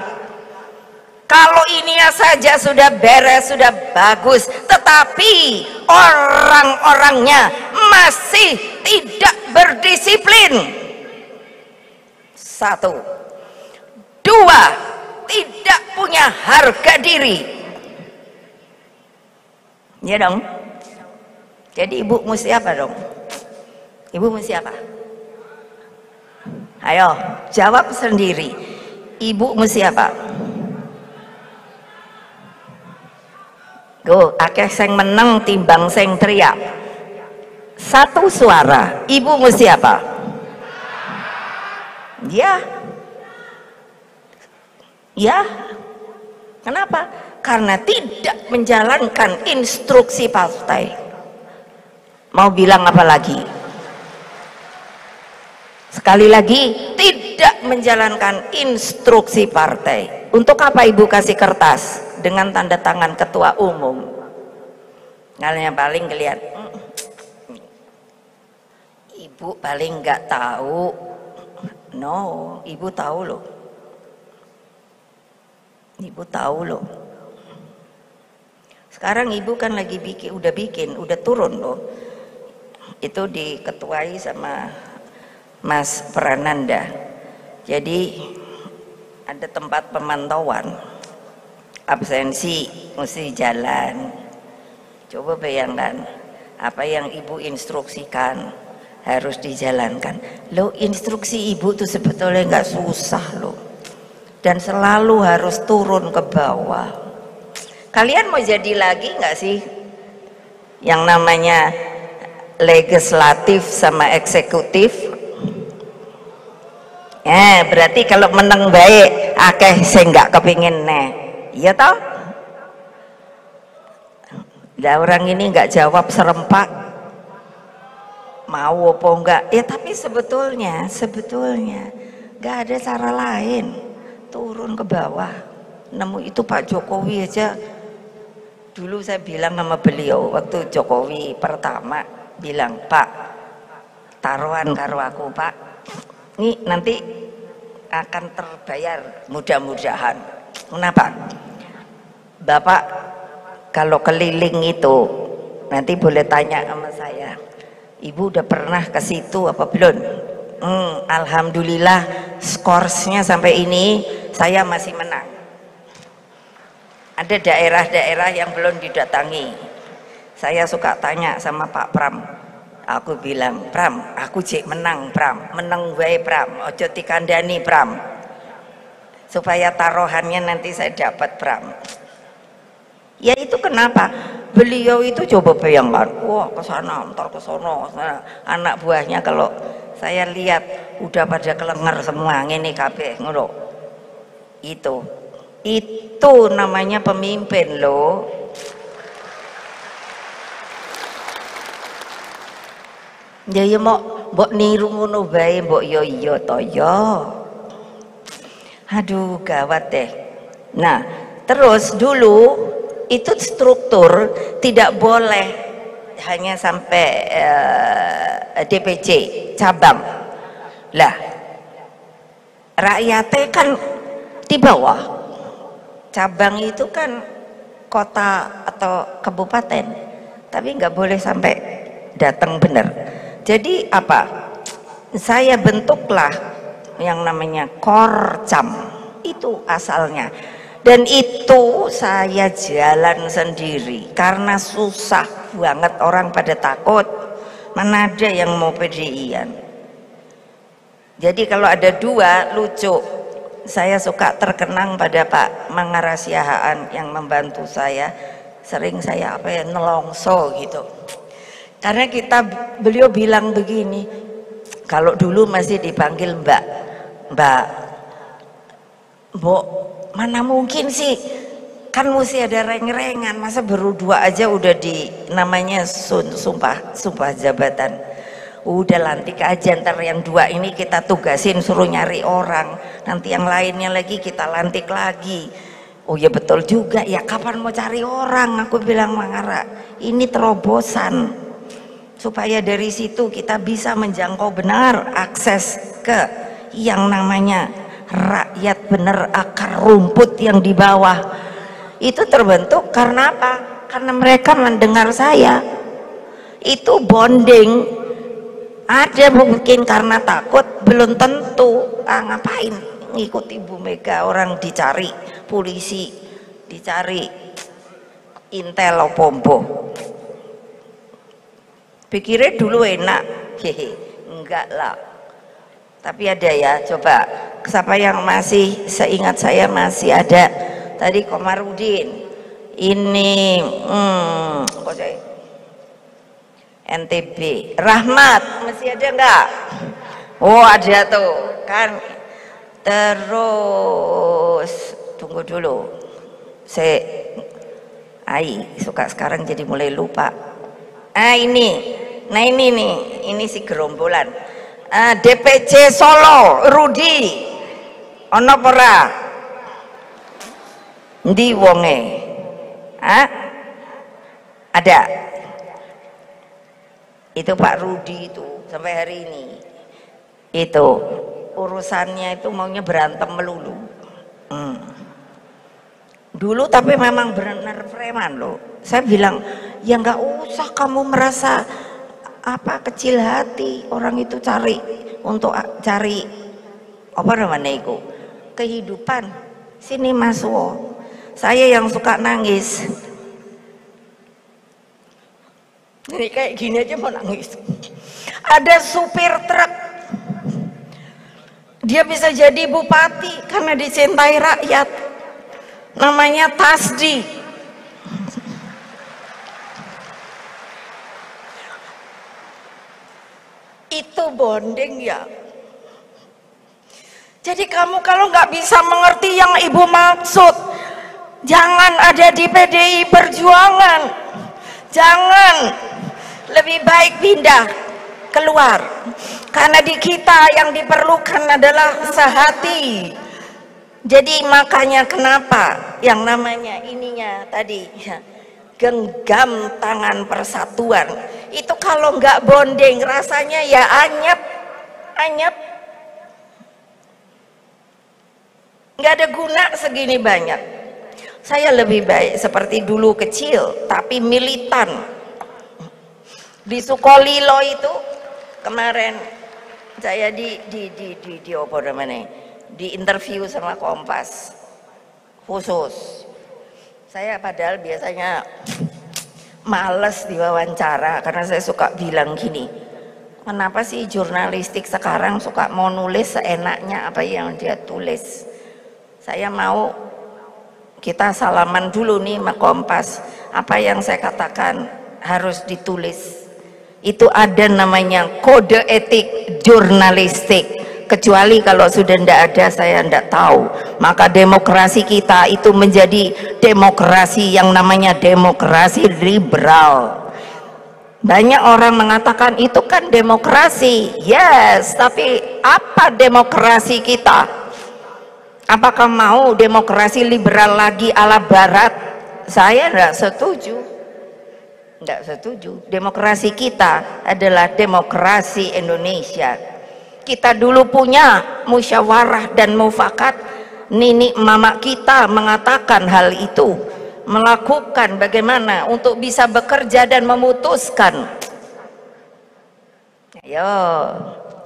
Kalau ini saja sudah beres, sudah bagus, tetapi orang-orangnya masih tidak berdisiplin. 1, 2, tidak punya harga diri. Ya dong. Jadi ibu mesti apa dong? Ibu mesti apa? Ayo jawab sendiri. Ibu mesti apa? Go, akeh sing meneng timbang sing teriak. 1 suara. Ibu mesti apa? Ya. Kenapa? Karena tidak menjalankan instruksi partai. Mau bilang apa lagi? Sekali lagi, tidak menjalankan instruksi partai. Untuk apa ibu kasih kertas dengan tanda tangan ketua umum? Yang paling kelihatan, ibu paling nggak tahu. No, ibu tahu loh. Ibu tahu loh. Sekarang ibu kan lagi udah turun loh. Itu diketuai sama Mas Prananda. Jadi ada tempat pemantauan, absensi mesti jalan. Coba bayangkan, apa yang ibu instruksikan harus dijalankan. Lo instruksi ibu tuh sebetulnya nggak susah loh, dan selalu harus turun ke bawah. Kalian mau jadi lagi nggak sih yang namanya legislatif sama eksekutif? Berarti kalau menang baik akeh sing nggak kepingin nih, iya toh? Lah orang ini nggak jawab serempak, mau apa enggak ya, tapi sebetulnya nggak ada cara lain, turun ke bawah nemu itu Pak Jokowi aja. Dulu saya bilang sama beliau waktu Jokowi pertama bilang, Pak taruhan karo aku Pak, ini nanti akan terbayar mudah-mudahan. Kenapa? Bapak kalau keliling itu nanti boleh tanya sama saya, Ibu udah pernah ke situ apa belum? Alhamdulillah skorsnya sampai ini saya masih menang. Ada daerah-daerah yang belum didatangi. Saya suka tanya sama Pak Pram. Aku bilang, Pram, aku cek menang Pram, menang wae Pram, ojo dikandani Pram. Supaya taruhannya nanti saya dapat Pram. Ya itu kenapa? Beliau itu coba bayangkan, wah kesana, ntar kesono, anak buahnya kalau saya lihat udah pada kelengar semua, ngene kabeh ngono. Itu namanya pemimpin loh. Ya mbok niru ngono bae, mbok yo iya to yo. Aduh gawat deh. Nah, terus dulu itu struktur tidak boleh hanya sampai DPC cabang. Lah, rakyatnya kan di bawah. Cabang itu kan kota atau kabupaten, tapi nggak boleh sampai datang benar. Jadi apa? Saya bentuklah yang namanya Korcam, itu asalnya. Dan itu saya jalan sendiri karena susah banget, orang pada takut, mana ada yang mau PDI-an. Jadi kalau ada dua lucu, saya suka terkenang pada Pak Mangarasiahaan yang membantu saya, sering saya nelongso gitu. Karena beliau bilang begini, kalau dulu masih dipanggil Mbak, mana mungkin sih, kan mesti ada reng-rengan, masa baru dua aja udah namanya sumpah jabatan. Udah lantik aja, ntar yang dua ini kita tugasin suruh nyari orang, nanti yang lainnya lagi kita lantik lagi. Oh ya betul juga ya, kapan mau cari orang, aku bilang Mangara, ini terobosan supaya dari situ kita bisa menjangkau benar, akses ke yang namanya rakyat bener, akar rumput yang di bawah. Itu terbentuk karena apa? Karena mereka mendengar saya, itu bonding. Ada mungkin karena takut, belum tentu. Ngapain ngikuti Bu Mega, orang dicari polisi, dicari intel pombo. Pikirnya dulu enak, hehe, enggak lah. Tapi ada ya, coba siapa yang masih seingat saya masih ada tadi Komarudin, ini NTB, Rahmat masih ada enggak? Oh ada tuh kan. Terus tunggu dulu, saya suka sekarang jadi mulai lupa. Ini si gerombolan. DPC Solo, Rudi, ono pora, ndi wonge, ada. Itu Pak Rudi itu sampai hari ini itu urusannya itu maunya berantem melulu. Dulu tapi memang benar preman loh. Saya bilang ya nggak usah kamu merasa kecil hati, orang itu cari apa namanya itu kehidupan. Sini Mas Wo, saya yang suka nangis ini kayak gini aja mau nangis. Ada supir truk, dia bisa jadi bupati karena dicintai rakyat, namanya Tasdi. Itu bonding ya. Jadi kamu kalau nggak bisa mengerti yang ibu maksud, jangan ada di PDI Perjuangan, jangan, lebih baik pindah. keluar. Karena di kita yang diperlukan adalah sehati. Jadi makanya kenapa yang namanya ininya tadi genggam tangan persatuan itu kalau nggak bonding rasanya ya anyep, nggak ada guna segini banyak. Saya lebih baik seperti dulu kecil tapi militan. Di Sukolilo itu kemarin saya di apa namanya, di interview sama Kompas khusus. Saya padahal biasanya males diwawancara karena saya suka bilang gini, kenapa sih jurnalistik sekarang suka mau nulis seenaknya apa yang dia tulis. Saya mau kita salaman dulu nih sama Kompas, apa yang saya katakan harus ditulis. Itu ada namanya kode etik jurnalistik. Kecuali kalau sudah tidak ada saya tidak tahu. Maka demokrasi kita itu menjadi demokrasi yang namanya demokrasi liberal. Banyak orang mengatakan itu kan demokrasi. Yes, tapi apa demokrasi kita? Apakah mau demokrasi liberal lagi ala barat? Saya tidak setuju. Tidak setuju. Demokrasi kita adalah demokrasi Indonesia. Kita dulu punya musyawarah dan mufakat. Nini mama kita mengatakan hal itu, melakukan bagaimana untuk bisa bekerja dan memutuskan. Ayo,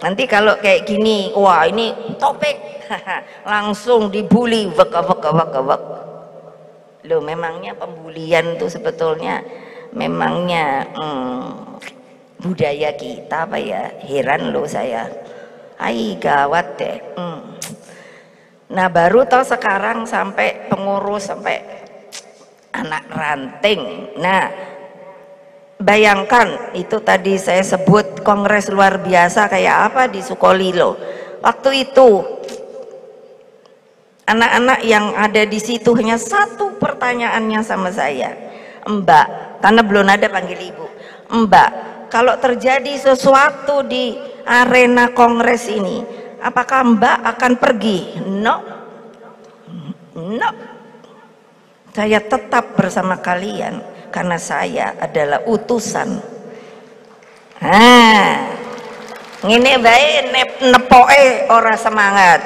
nanti kalau kayak gini, wah ini topik langsung dibully, wek. Loh, memangnya pembulian itu sebetulnya memangnya budaya kita apa ya? Heran loh saya. Ai gawat deh. Nah baru toh sekarang sampai pengurus, sampai anak ranting. Nah bayangkan itu tadi saya sebut kongres luar biasa kayak apa di Sukolilo. Waktu itu anak-anak yang ada di situ hanya satu pertanyaannya sama saya, Mbak, karena belum ada panggil ibu, Mbak, kalau terjadi sesuatu di arena kongres ini, apakah Mbak akan pergi? No, saya tetap bersama kalian karena saya adalah utusan. Ngene bae nepoke ora semangat.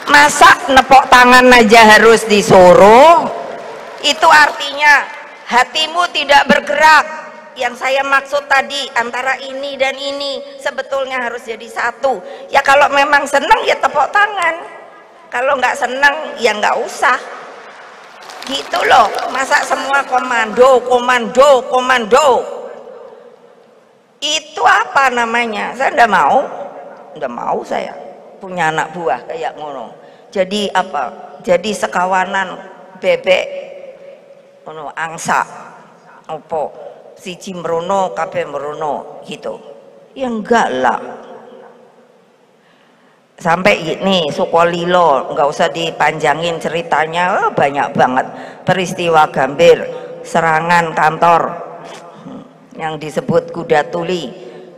Masa nepok tangan aja harus disuruh? Itu artinya hatimu tidak bergerak. Yang saya maksud tadi antara ini dan ini sebetulnya harus jadi satu. Ya kalau memang senang ya tepuk tangan, kalau nggak senang ya nggak usah gitu loh. Masa semua komando itu apa namanya? Saya nggak mau saya punya anak buah kayak ngono. Jadi apa? Jadi sekawanan bebek ngono angsa opo siji merono kabeh merono gitu ya enggak lah. Sampai ini Sukolilo nggak usah dipanjangin ceritanya, banyak banget peristiwa gambir serangan kantor yang disebut Kuda Tuli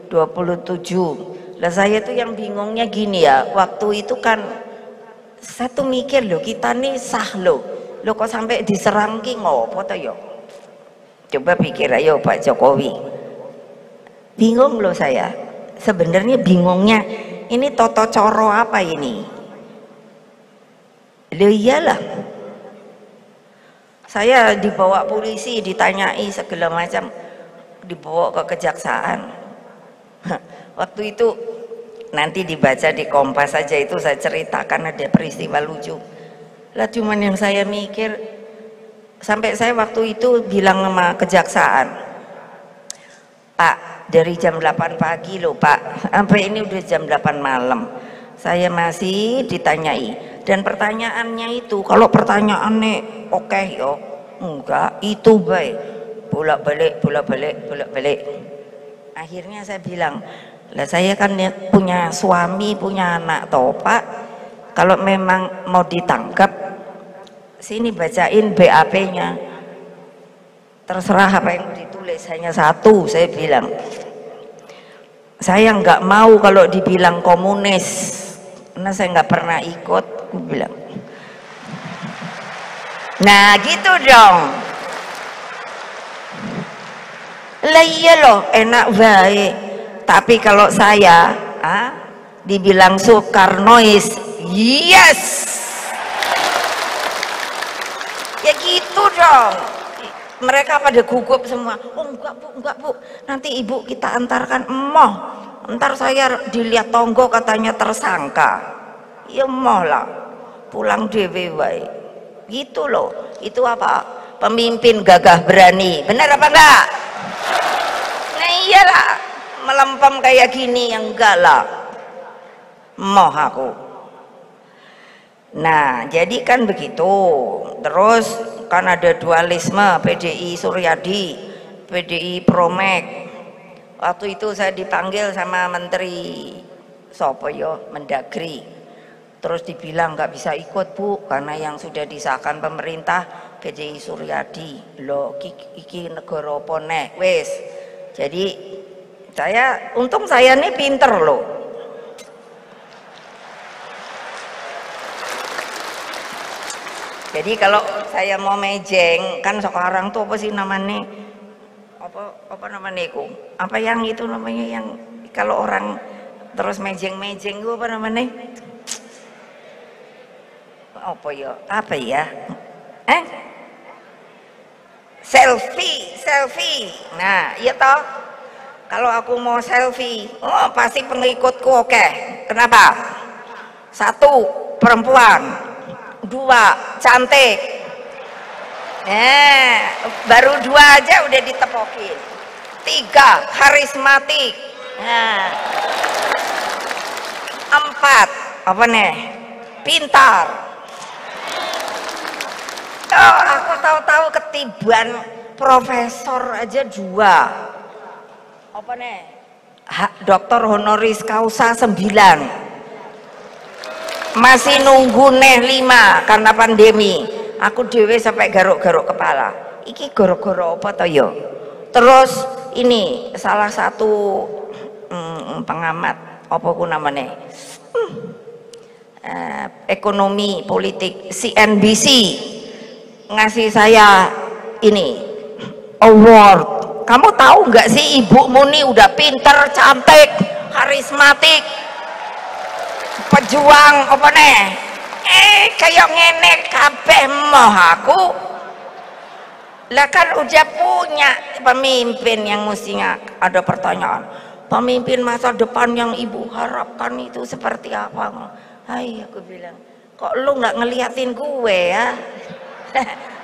27. Lah saya tuh yang bingungnya gini ya, waktu itu kan saya tuh mikir loh, kita nih sah loh kok sampai diserang ki ngopo to yo. Coba pikir ayo Pak Jokowi, bingung loh saya sebenarnya, bingungnya ini toto coro apa ini. Loh iyalah, saya dibawa polisi, ditanyai segala macam, dibawa ke kejaksaan. Waktu itu nanti dibaca di Kompas saja, itu saya ceritakan ada peristiwa lucu lah. Cuman yang saya mikir, sampai saya waktu itu bilang sama kejaksaan, Pak, dari jam 8 pagi loh Pak, sampai ini udah jam 8 malam saya masih ditanyai. Dan pertanyaannya itu, kalau pertanyaannya oke yo, enggak, itu baik bolak-balik. Akhirnya saya bilang, lah saya kan punya suami, punya anak toh Pak, kalau memang mau ditangkap sini bacain BAP-nya. terserah apa yang ditulis, hanya satu saya bilang, saya nggak mau kalau dibilang komunis karena saya nggak pernah ikut, aku bilang. Nah gitu dong. Lah iya loh, enak baik. Tapi kalau saya dibilang Soekarnois, yes, ya gitu dong. Mereka pada gugup semua. Oh enggak bu, nanti ibu kita antarkan emoh. Ntar saya dilihat tonggo katanya tersangka. Ya emoh lah, pulang dewe wae. Gitu loh. Itu apa? Pemimpin gagah berani. Benar apa enggak? Nah iyalah, melempem kayak gini yang enggak lah. Emoh aku. Nah jadi kan begitu. Terus kan ada dualisme, PDI Suryadi, PDI Promek. Waktu itu saya dipanggil sama Menteri sopo yo, Mendagri, terus dibilang nggak bisa ikut bu karena yang sudah disahkan pemerintah PDI Suryadi. Loh iki negara apa nek wes. Jadi saya untung saya nih pinter loh. Jadi kalau saya mau mejeng, kan sekarang tuh apa sih namanya? Apa namanya itu? Apa yang itu namanya yang kalau orang terus mejeng-mejeng itu apa namanya? Apa ya? Apa ya? Selfie. Nah, iya toh. Kalau aku mau selfie, oh pasti pengikutku oke. Kenapa? 1, perempuan. 2, cantik. Baru 2 aja udah ditepokin. 3, karismatik. 4, apa nih? Pintar. Oh, aku tahu-tahu ketiban profesor aja 2. Apa nih? Doktor honoris causa 9. Masih nunggu nih 5 karena pandemi. Aku dewe sampai garuk-garuk kepala. Iki goro-goro apa toh yo? Terus ini salah satu pengamat apa ku namanya? Ekonomi politik CNBC ngasih saya ini award. Kamu tahu nggak sih ibumu nih udah pinter, cantik, karismatik, pejuang apa nih? Kayak ngene kabeh moh aku. Lah kan udah punya pemimpin yang mestinya ada pertanyaan. Pemimpin masa depan yang ibu harapkan itu seperti apa? Hai aku bilang, kok lu nggak ngeliatin gue ya?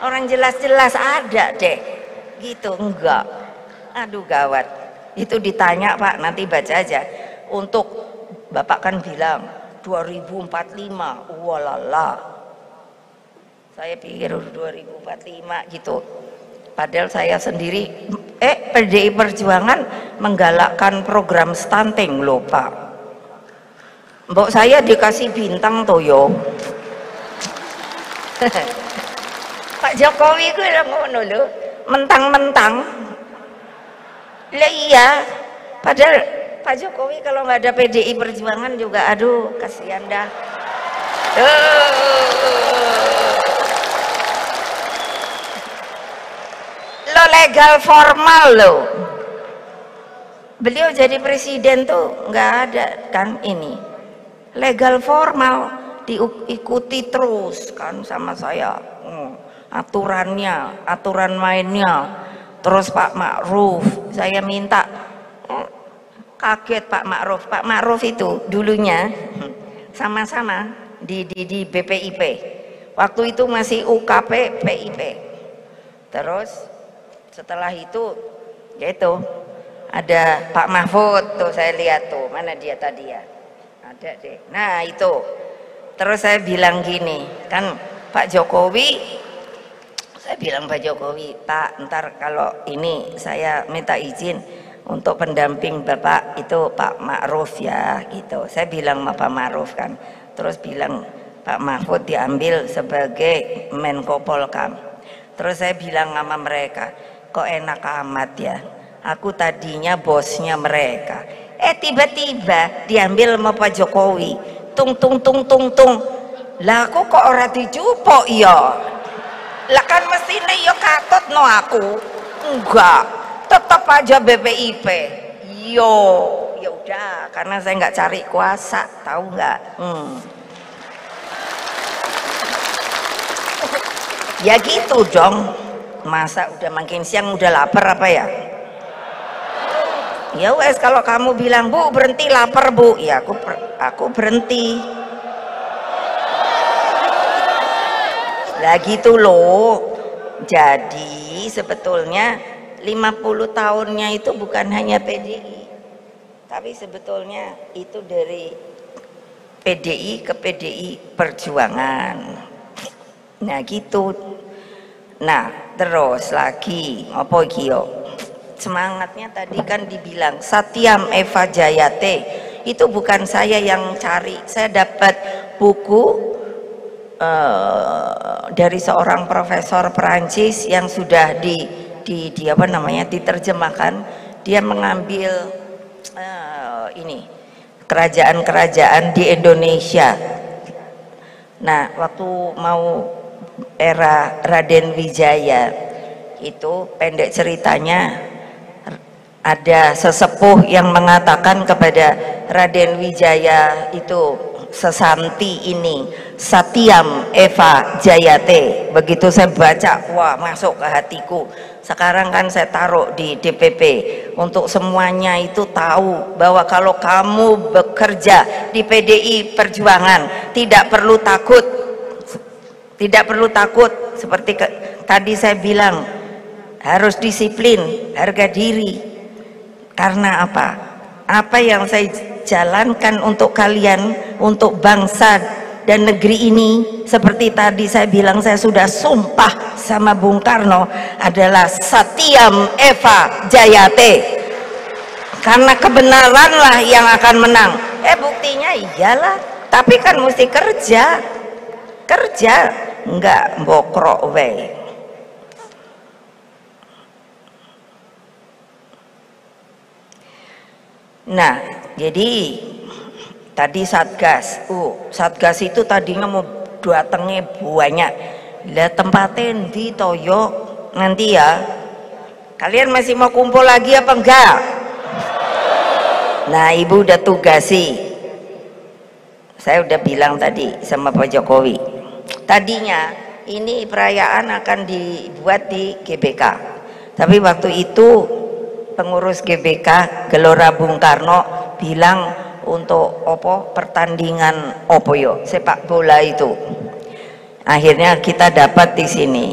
Orang jelas-jelas ada deh. Gitu enggak. Aduh gawat. Itu ditanya Pak, nanti baca aja. Untuk Bapak kan bilang 2045, walala. Saya pikir 2045 gitu. Padahal saya sendiri, PDI Perjuangan menggalakkan program stunting loh Pak. Mbok saya dikasih bintang toh yo. Pak Jokowi gue ngono lho, mentang-mentang. Lah iya, padahal Pak Jokowi kalau nggak ada PDI Perjuangan juga, aduh kasihan dah. Lo legal formal lo. Beliau jadi presiden tuh nggak ada kan ini. Legal formal diikuti terus kan sama saya. Aturannya, aturan mainnya. Terus Pak Ma'ruf, saya minta. Kaget Pak Ma'ruf itu dulunya sama-sama di BPIP. Waktu itu masih UKP PIP. Terus setelah itu yaitu ada Pak Mahfud tuh, saya lihat tuh, mana dia tadi ya, ada deh. Nah itu terus saya bilang gini kan, Pak Jokowi, saya bilang Pak Jokowi, Pak ntar kalau ini saya minta izin untuk pendamping Bapak itu Pak Ma'ruf ya gitu. Saya bilang sama Pak Ma'ruf kan, terus bilang Pak Mahfud diambil sebagai Menko Polkam. Terus saya bilang sama mereka, kok enak amat ya. Aku tadinya bosnya mereka. Tiba-tiba diambil sama Pak Jokowi. Tung tung tung tung tung. Lah aku kok ora dijupuk ya. Lah kan mestine ya katut no aku. Enggak. Tetap aja BPIP. Yo, ya udah karena saya nggak cari kuasa, tahu nggak? Ya gitu dong. Masa udah makin siang udah lapar apa ya? Ya wes kalau kamu bilang Bu berhenti lapar Bu, ya aku berhenti. Lah gitu loh. Jadi sebetulnya 50 tahunnya itu bukan hanya PDI, tapi sebetulnya itu dari PDI ke PDI Perjuangan. Nah gitu. Nah terus lagi apa iki yo? Semangatnya tadi kan dibilang Satyam Eva Jayate, itu bukan saya yang cari, saya dapat buku dari seorang profesor Perancis yang sudah di apa namanya diterjemahkan. Dia mengambil ini kerajaan-kerajaan di Indonesia. Nah waktu mau era Raden Wijaya itu pendek ceritanya ada sesepuh yang mengatakan kepada Raden Wijaya itu, Sesanti ini Satyam Eva Jayate. Begitu saya baca, wah masuk ke hatiku. Sekarang kan saya taruh di DPP untuk semuanya itu tahu bahwa kalau kamu bekerja di PDI Perjuangan tidak perlu takut, tidak perlu takut. Seperti tadi saya bilang, harus disiplin, harga diri. Karena apa? Apa yang saya jalankan untuk kalian, untuk bangsa dan negeri ini, seperti tadi saya bilang, saya sudah sumpah sama Bung Karno, adalah Satyam Eva Jayate. Karena kebenaranlah yang akan menang. Buktinya iyalah, tapi kan mesti kerja, enggak bokrok we. Nah jadi tadi Satgas, Satgas itu tadinya mau datangnya banyak. Lah tempatnya di Toyo nanti ya. Kalian masih mau kumpul lagi apa enggak? Nah ibu udah tugasi, saya udah bilang tadi sama Pak Jokowi, tadinya ini perayaan akan dibuat di GBK, tapi waktu itu pengurus GBK Gelora Bung Karno bilang untuk pertandingan sepak bola itu. Akhirnya kita dapat di sini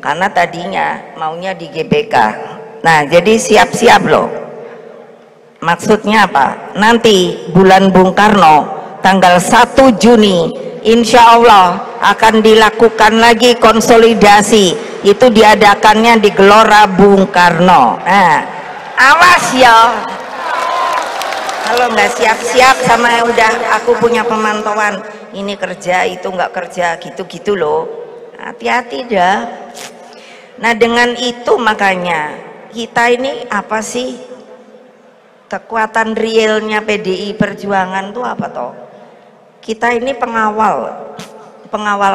karena tadinya maunya di GBK. Nah jadi siap-siap loh. Maksudnya apa? Nanti bulan Bung Karno tanggal 1 Juni insya Allah akan dilakukan lagi konsolidasi. Itu diadakannya di Gelora Bung Karno. Nah awas ya, kalau nggak siap-siap sama udah aku punya pemantauan ini kerja itu nggak kerja gitu-gitu loh, hati-hati dah. Nah dengan itu makanya kita ini apa sih kekuatan realnya PDI Perjuangan tuh apa toh? Kita ini pengawal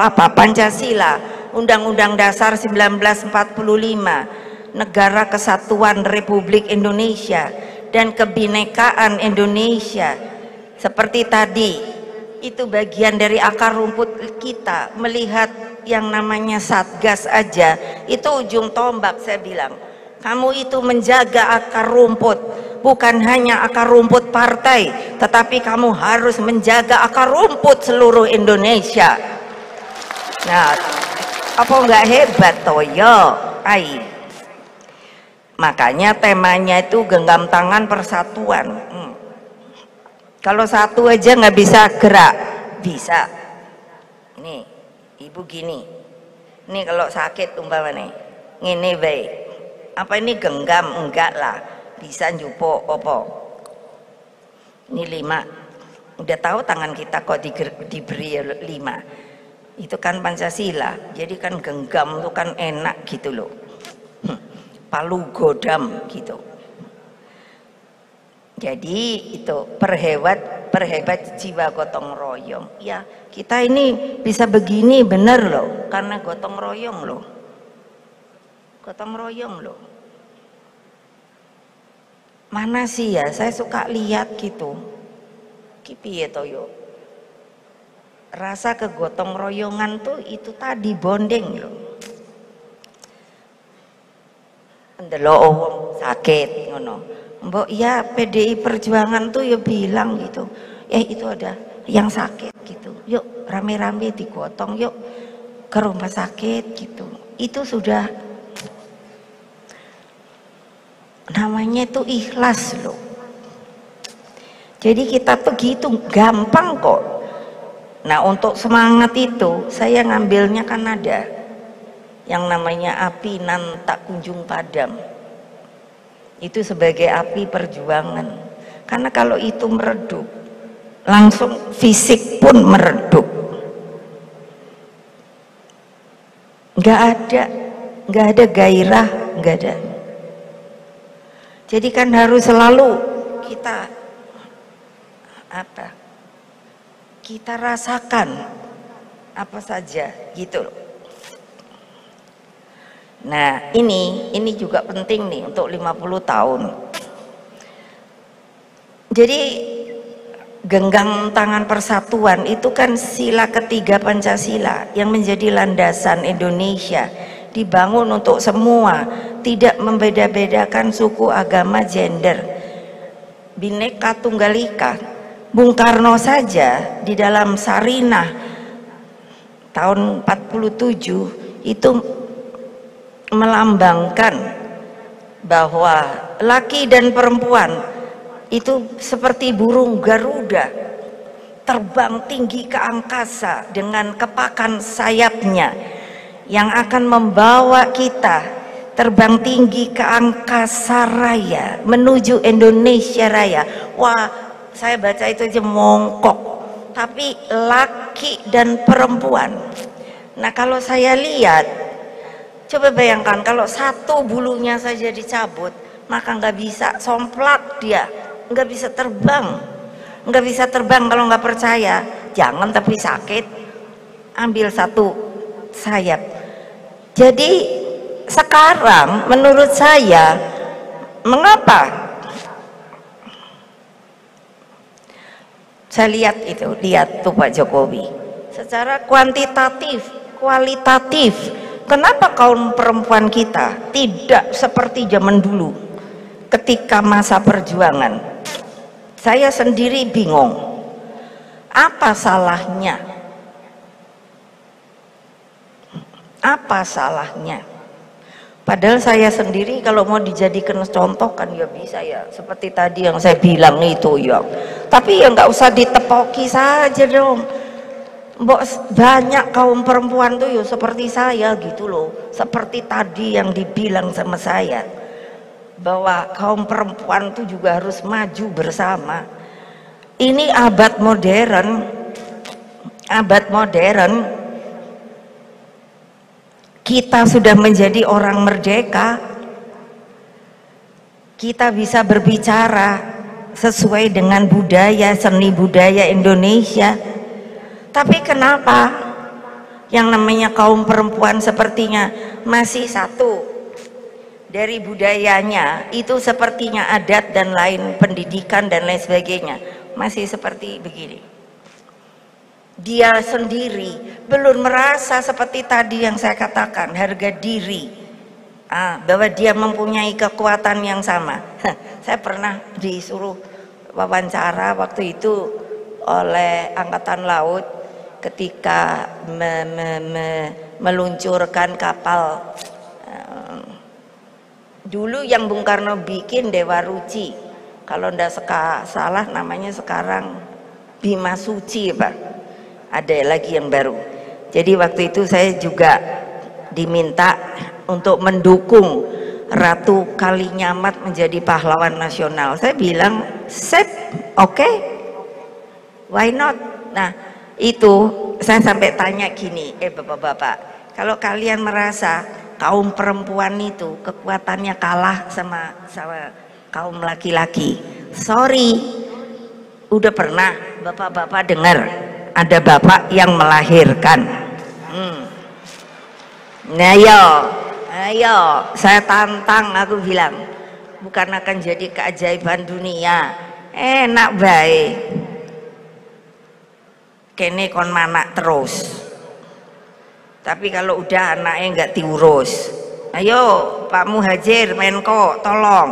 apa? Pancasila, Undang-Undang Dasar 1945, Negara Kesatuan Republik Indonesia dan kebinekaan Indonesia. Seperti tadi itu bagian dari akar rumput kita. Melihat yang namanya Satgas aja itu ujung tombak. Saya bilang kamu itu menjaga akar rumput, bukan hanya akar rumput partai, tetapi kamu harus menjaga akar rumput seluruh Indonesia. Nah apa nggak hebat toh yo? Makanya temanya itu genggam tangan persatuan. Kalau satu aja nggak bisa gerak, bisa. Nih, ibu gini. Nih kalau sakit umpama nih, ngene bae. Apa ini genggam? Enggak lah, bisa njupuk opo. Ini 5. Udah tahu tangan kita kok diberi 5. Itu kan Pancasila. Jadi kan genggam itu kan enak gitu loh. Palu Godam gitu. Jadi itu perhebat jiwa gotong royong. Ya, kita ini bisa begini bener loh, karena gotong royong loh. Gotong royong loh. Mana sih ya, saya suka lihat gitu. Kipi ya toyo. Rasa kegotong royongan tuh itu tadi bonding loh. Ndelok wong sakit ngono. Mbok ya PDI Perjuangan tuh ya bilang gitu. Itu ada yang sakit gitu. Yuk rame-rame digotong yuk ke rumah sakit gitu. Itu sudah namanya itu ikhlas loh. Jadi kita tuh gitu gampang kok. Nah untuk semangat itu saya ngambilnya kan ada yang namanya api nan tak kunjung padam. Itu sebagai api perjuangan. Karena kalau itu meredup, langsung fisik pun meredup. Nggak ada gairah, nggak ada. Jadi kan harus selalu kita kita rasakan apa saja gitu loh. Nah ini juga penting nih untuk 50 tahun. Jadi genggam tangan persatuan itu kan sila ketiga Pancasila yang menjadi landasan Indonesia, dibangun untuk semua, tidak membeda-bedakan suku, agama, gender, Bhinneka Tunggal Ika. Bung Karno saja di dalam Sarinah tahun 47 itu melambangkan bahwa laki dan perempuan itu seperti burung Garuda terbang tinggi ke angkasa dengan kepakan sayapnya yang akan membawa kita terbang tinggi ke angkasa raya menuju Indonesia Raya. Wah, saya baca itu aja mongkok, tapi laki dan perempuan. Nah kalau saya lihat, coba bayangkan kalau satu bulunya saja dicabut, maka nggak bisa somplat dia, nggak bisa terbang, nggak bisa terbang. Kalau nggak percaya, jangan tapi sakit, ambil satu sayap. Jadi sekarang menurut saya, mengapa? Saya lihat tuh Pak Jokowi secara kuantitatif, kualitatif, kenapa kaum perempuan kita tidak seperti zaman dulu ketika masa perjuangan? Saya sendiri bingung, apa salahnya? Apa salahnya? Padahal saya sendiri kalau mau dijadikan contoh kan ya bisa ya, seperti tadi yang saya bilang itu ya. Tapi ya nggak usah ditepoki saja dong. Banyak kaum perempuan tuh ya seperti saya gitu loh. Seperti tadi yang dibilang sama saya, bahwa kaum perempuan tuh juga harus maju bersama. Ini abad modern, kita sudah menjadi orang merdeka, kita bisa berbicara sesuai dengan budaya, seni budaya Indonesia. Tapi kenapa yang namanya kaum perempuan sepertinya masih satu dari budayanya itu sepertinya adat dan lain, pendidikan dan lain sebagainya, masih seperti begini. Dia sendiri belum merasa seperti tadi yang saya katakan, harga diri, bahwa dia mempunyai kekuatan yang sama. Saya pernah disuruh wawancara waktu itu oleh Angkatan Laut ketika meluncurkan kapal dulu yang Bung Karno bikin, Dewa Ruci, kalau ndak salah namanya sekarang Bima Suci Pak. Ada lagi yang baru. Jadi waktu itu saya juga diminta untuk mendukung Ratu Kalinyamat menjadi pahlawan nasional. Saya bilang, "Sip, oke. Why not?" Nah, itu saya sampai tanya gini, Bapak-bapak, kalau kalian merasa kaum perempuan itu kekuatannya kalah sama kaum laki-laki. Sorry, udah pernah bapak-bapak dengar ada bapak yang melahirkan? Nah ayo saya tantang, aku bilang bukan akan jadi keajaiban dunia, enak baik kene kon manak terus. Tapi kalau udah anaknya nggak diurus, ayo Pak Muhajir Menko tolong.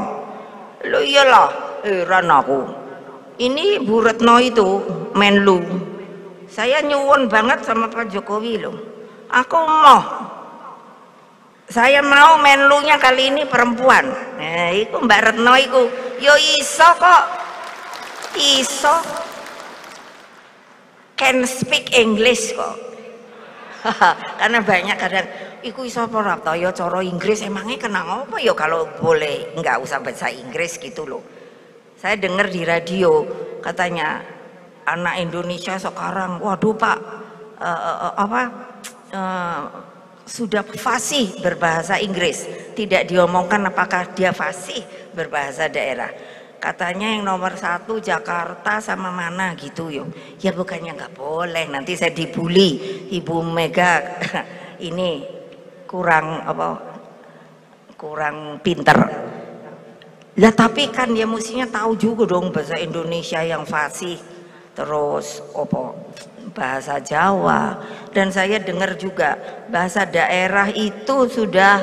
Lo iyalah, heran aku. Ini Bu Retno itu Menlu, saya nyuwun banget sama Pak Jokowi loh. Saya mau Menlunya kali ini perempuan. Nah, itu Mbak Retno itu, yo iso kok, iso, can speak English kok. Karena banyak kadang iku iso ora ta ya cara Inggris, emangnya kenang apa ya kalau boleh nggak usah bahasa Inggris gitu loh. Saya dengar di radio katanya anak Indonesia sekarang, waduh Pak, sudah fasih berbahasa Inggris. Tidak diomongkan apakah dia fasih berbahasa daerah. Katanya yang nomor 1 Jakarta sama mana gitu yo. Ya bukannya nggak boleh, nanti saya dibully Ibu Mega ini kurang pinter. Ya tapi kan dia mestinya tahu juga dong bahasa Indonesia yang fasih, terus bahasa Jawa. Dan saya dengar juga bahasa daerah itu sudah,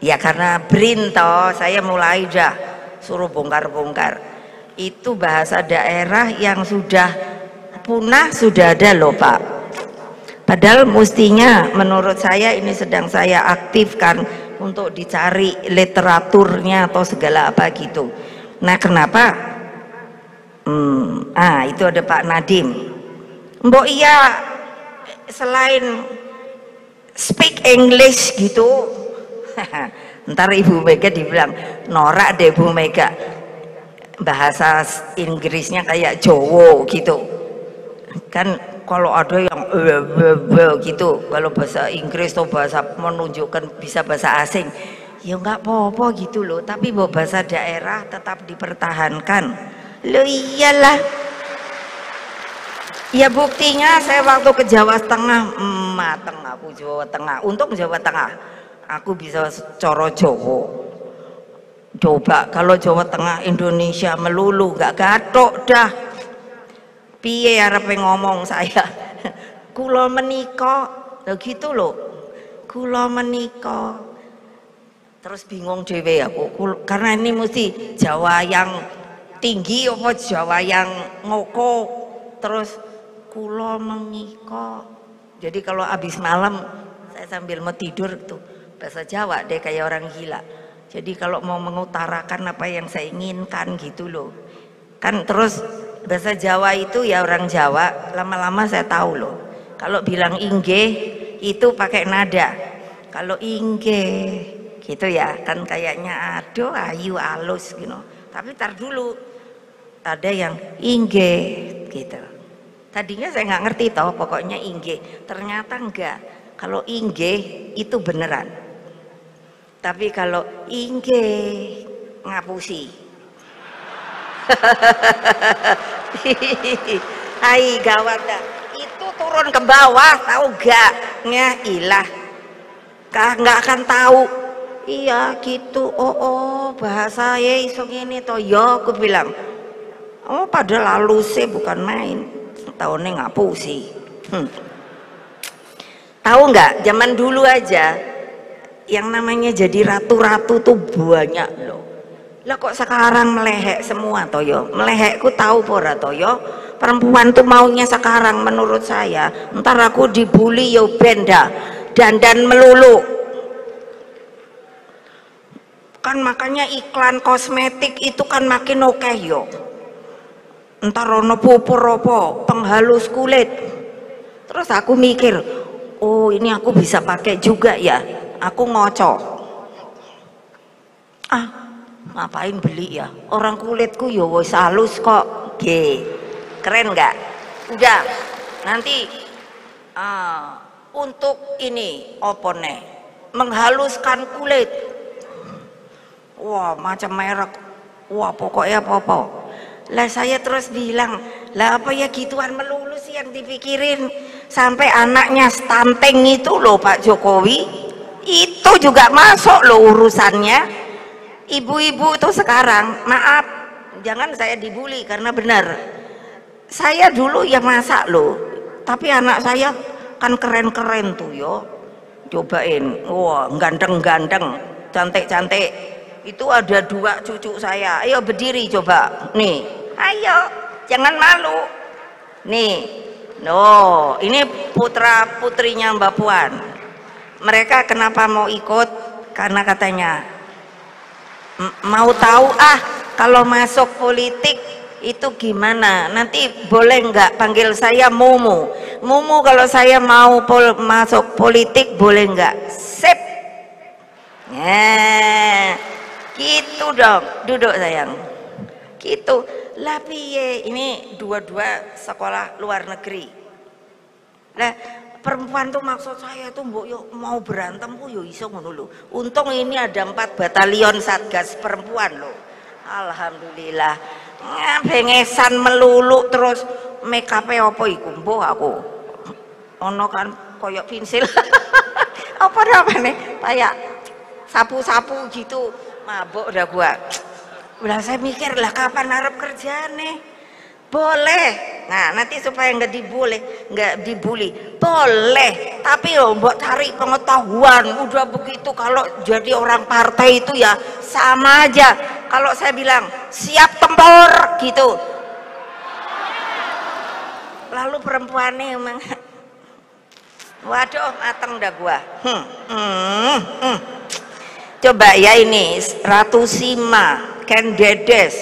ya karena BRIN toh, saya mulai dah suruh bongkar-bongkar. Itu bahasa daerah yang sudah punah sudah ada loh Pak. Padahal mestinya menurut saya ini sedang saya aktifkan untuk dicari literaturnya atau segala apa gitu. Nah kenapa? Itu ada Pak Nadiem. Mbok iya selain speak English gitu ntar Ibu Mega dibilang norak deh Bu Mega, bahasa Inggrisnya kayak Jowo gitu kan. Kalau ada yang gitu, kalau bahasa Inggris atau bahasa menunjukkan bisa bahasa asing ya nggak apa-apa gitu loh, tapi bahasa daerah tetap dipertahankan lo. Iyalah ya, buktinya saya waktu ke Jawa Tengah, mateng aku Jawa Tengah. Untuk Jawa Tengah aku bisa coro Jowo. Coba kalau Jawa Tengah Indonesia melulu nggak gatok dah. Piye arepe ngomong saya? Kula menika gitu loh. Kula menika. Terus bingung dhewe aku karena ini mesti Jawa yang tinggi apa Jawa yang ngoko. Terus kula menika. Jadi kalau habis malam saya sambil mau tidur tuh bahasa Jawa deh kayak orang gila. Jadi kalau mau mengutarakan apa yang saya inginkan gitu loh. Kan terus bahasa Jawa itu ya orang Jawa lama-lama saya tahu loh. Kalau bilang inggih itu pakai nada. Kalau inggih gitu ya kan kayaknya aduh ayu alus gitu. Tapi tar dulu ada yang inggih gitu. Tadinya saya nggak ngerti toh, pokoknya inggih. Ternyata enggak. Kalau inggih itu beneran. Tapi kalau inggih ngapusi. Hai gawat dah. Itu turun ke bawah tahu gak? Ilah. Kah nggak akan tahu. Iya gitu. Oh bahasa ya iso ngene to ya, aku bilang. Oh padahal halusnya bukan main. Tahunnya ngapusi. Tahu nggak? Zaman dulu aja yang namanya jadi ratu-ratu tuh banyak loh. Lah kok sekarang melehek semua toyo? Melehekku tahu pora toyo. Perempuan tuh maunya sekarang menurut saya. Ntar aku dibully yo benda dandan melulu. Kan makanya iklan kosmetik itu kan makin oke yo. Ntar ono pupur apa penghalus kulit. Terus aku mikir, oh ini aku bisa pakai juga ya. Aku ngocok. Ngapain beli ya, orang kulitku ya wis halus kok. Keren nggak? Udah nanti untuk ini opone menghaluskan kulit. Wah, macam merek. Wah, pokoknya apa-apa. Lah saya terus bilang, lah apa ya gituan melulu sih yang dipikirin. Sampai anaknya stunting itu loh Pak Jokowi, itu juga masuk loh urusannya. Ibu-ibu itu sekarang, maaf, jangan saya dibully karena benar. Saya dulu ya masak loh, tapi anak saya kan keren-keren tuh yo. Cobain, wah ganteng-ganteng, cantik-cantik. Itu ada 2 cucu saya. Ayo berdiri coba. Nih, ayo, jangan malu. Nih, no, ini putra putrinya Mbak Puan. Mereka kenapa mau ikut? Karena katanya mau tahu kalau masuk politik itu gimana. Nanti boleh nggak panggil saya Mumu? Mumu kalau saya mau masuk politik boleh nggak? Sip. Nah, gitu dong, duduk sayang. Gitu. Lah piye, ini dua-dua sekolah luar negeri. Lah perempuan tuh maksud saya tuh mbok yo mau berantem yo iso ngono lho. Untung ini ada 4 batalion Satgas perempuan loh. Alhamdulillah. Bengesan melulu terus make up apa iku mbok aku. Ono kan koyok pensil. Apa namanya? Kayak sapu-sapu gitu. Mabuk udah gua. Udah saya mikir lah kapan harap kerja nih. Boleh. Nah, nanti supaya nggak dibully. Boleh. Tapi loh, mbok cari pengetahuan. Udah begitu kalau jadi orang partai itu ya sama aja. Kalau saya bilang siap tempur gitu. Lalu perempuannya emang waduh mateng dah gua. Coba ya ini Ratu Sima, Ken Dedes,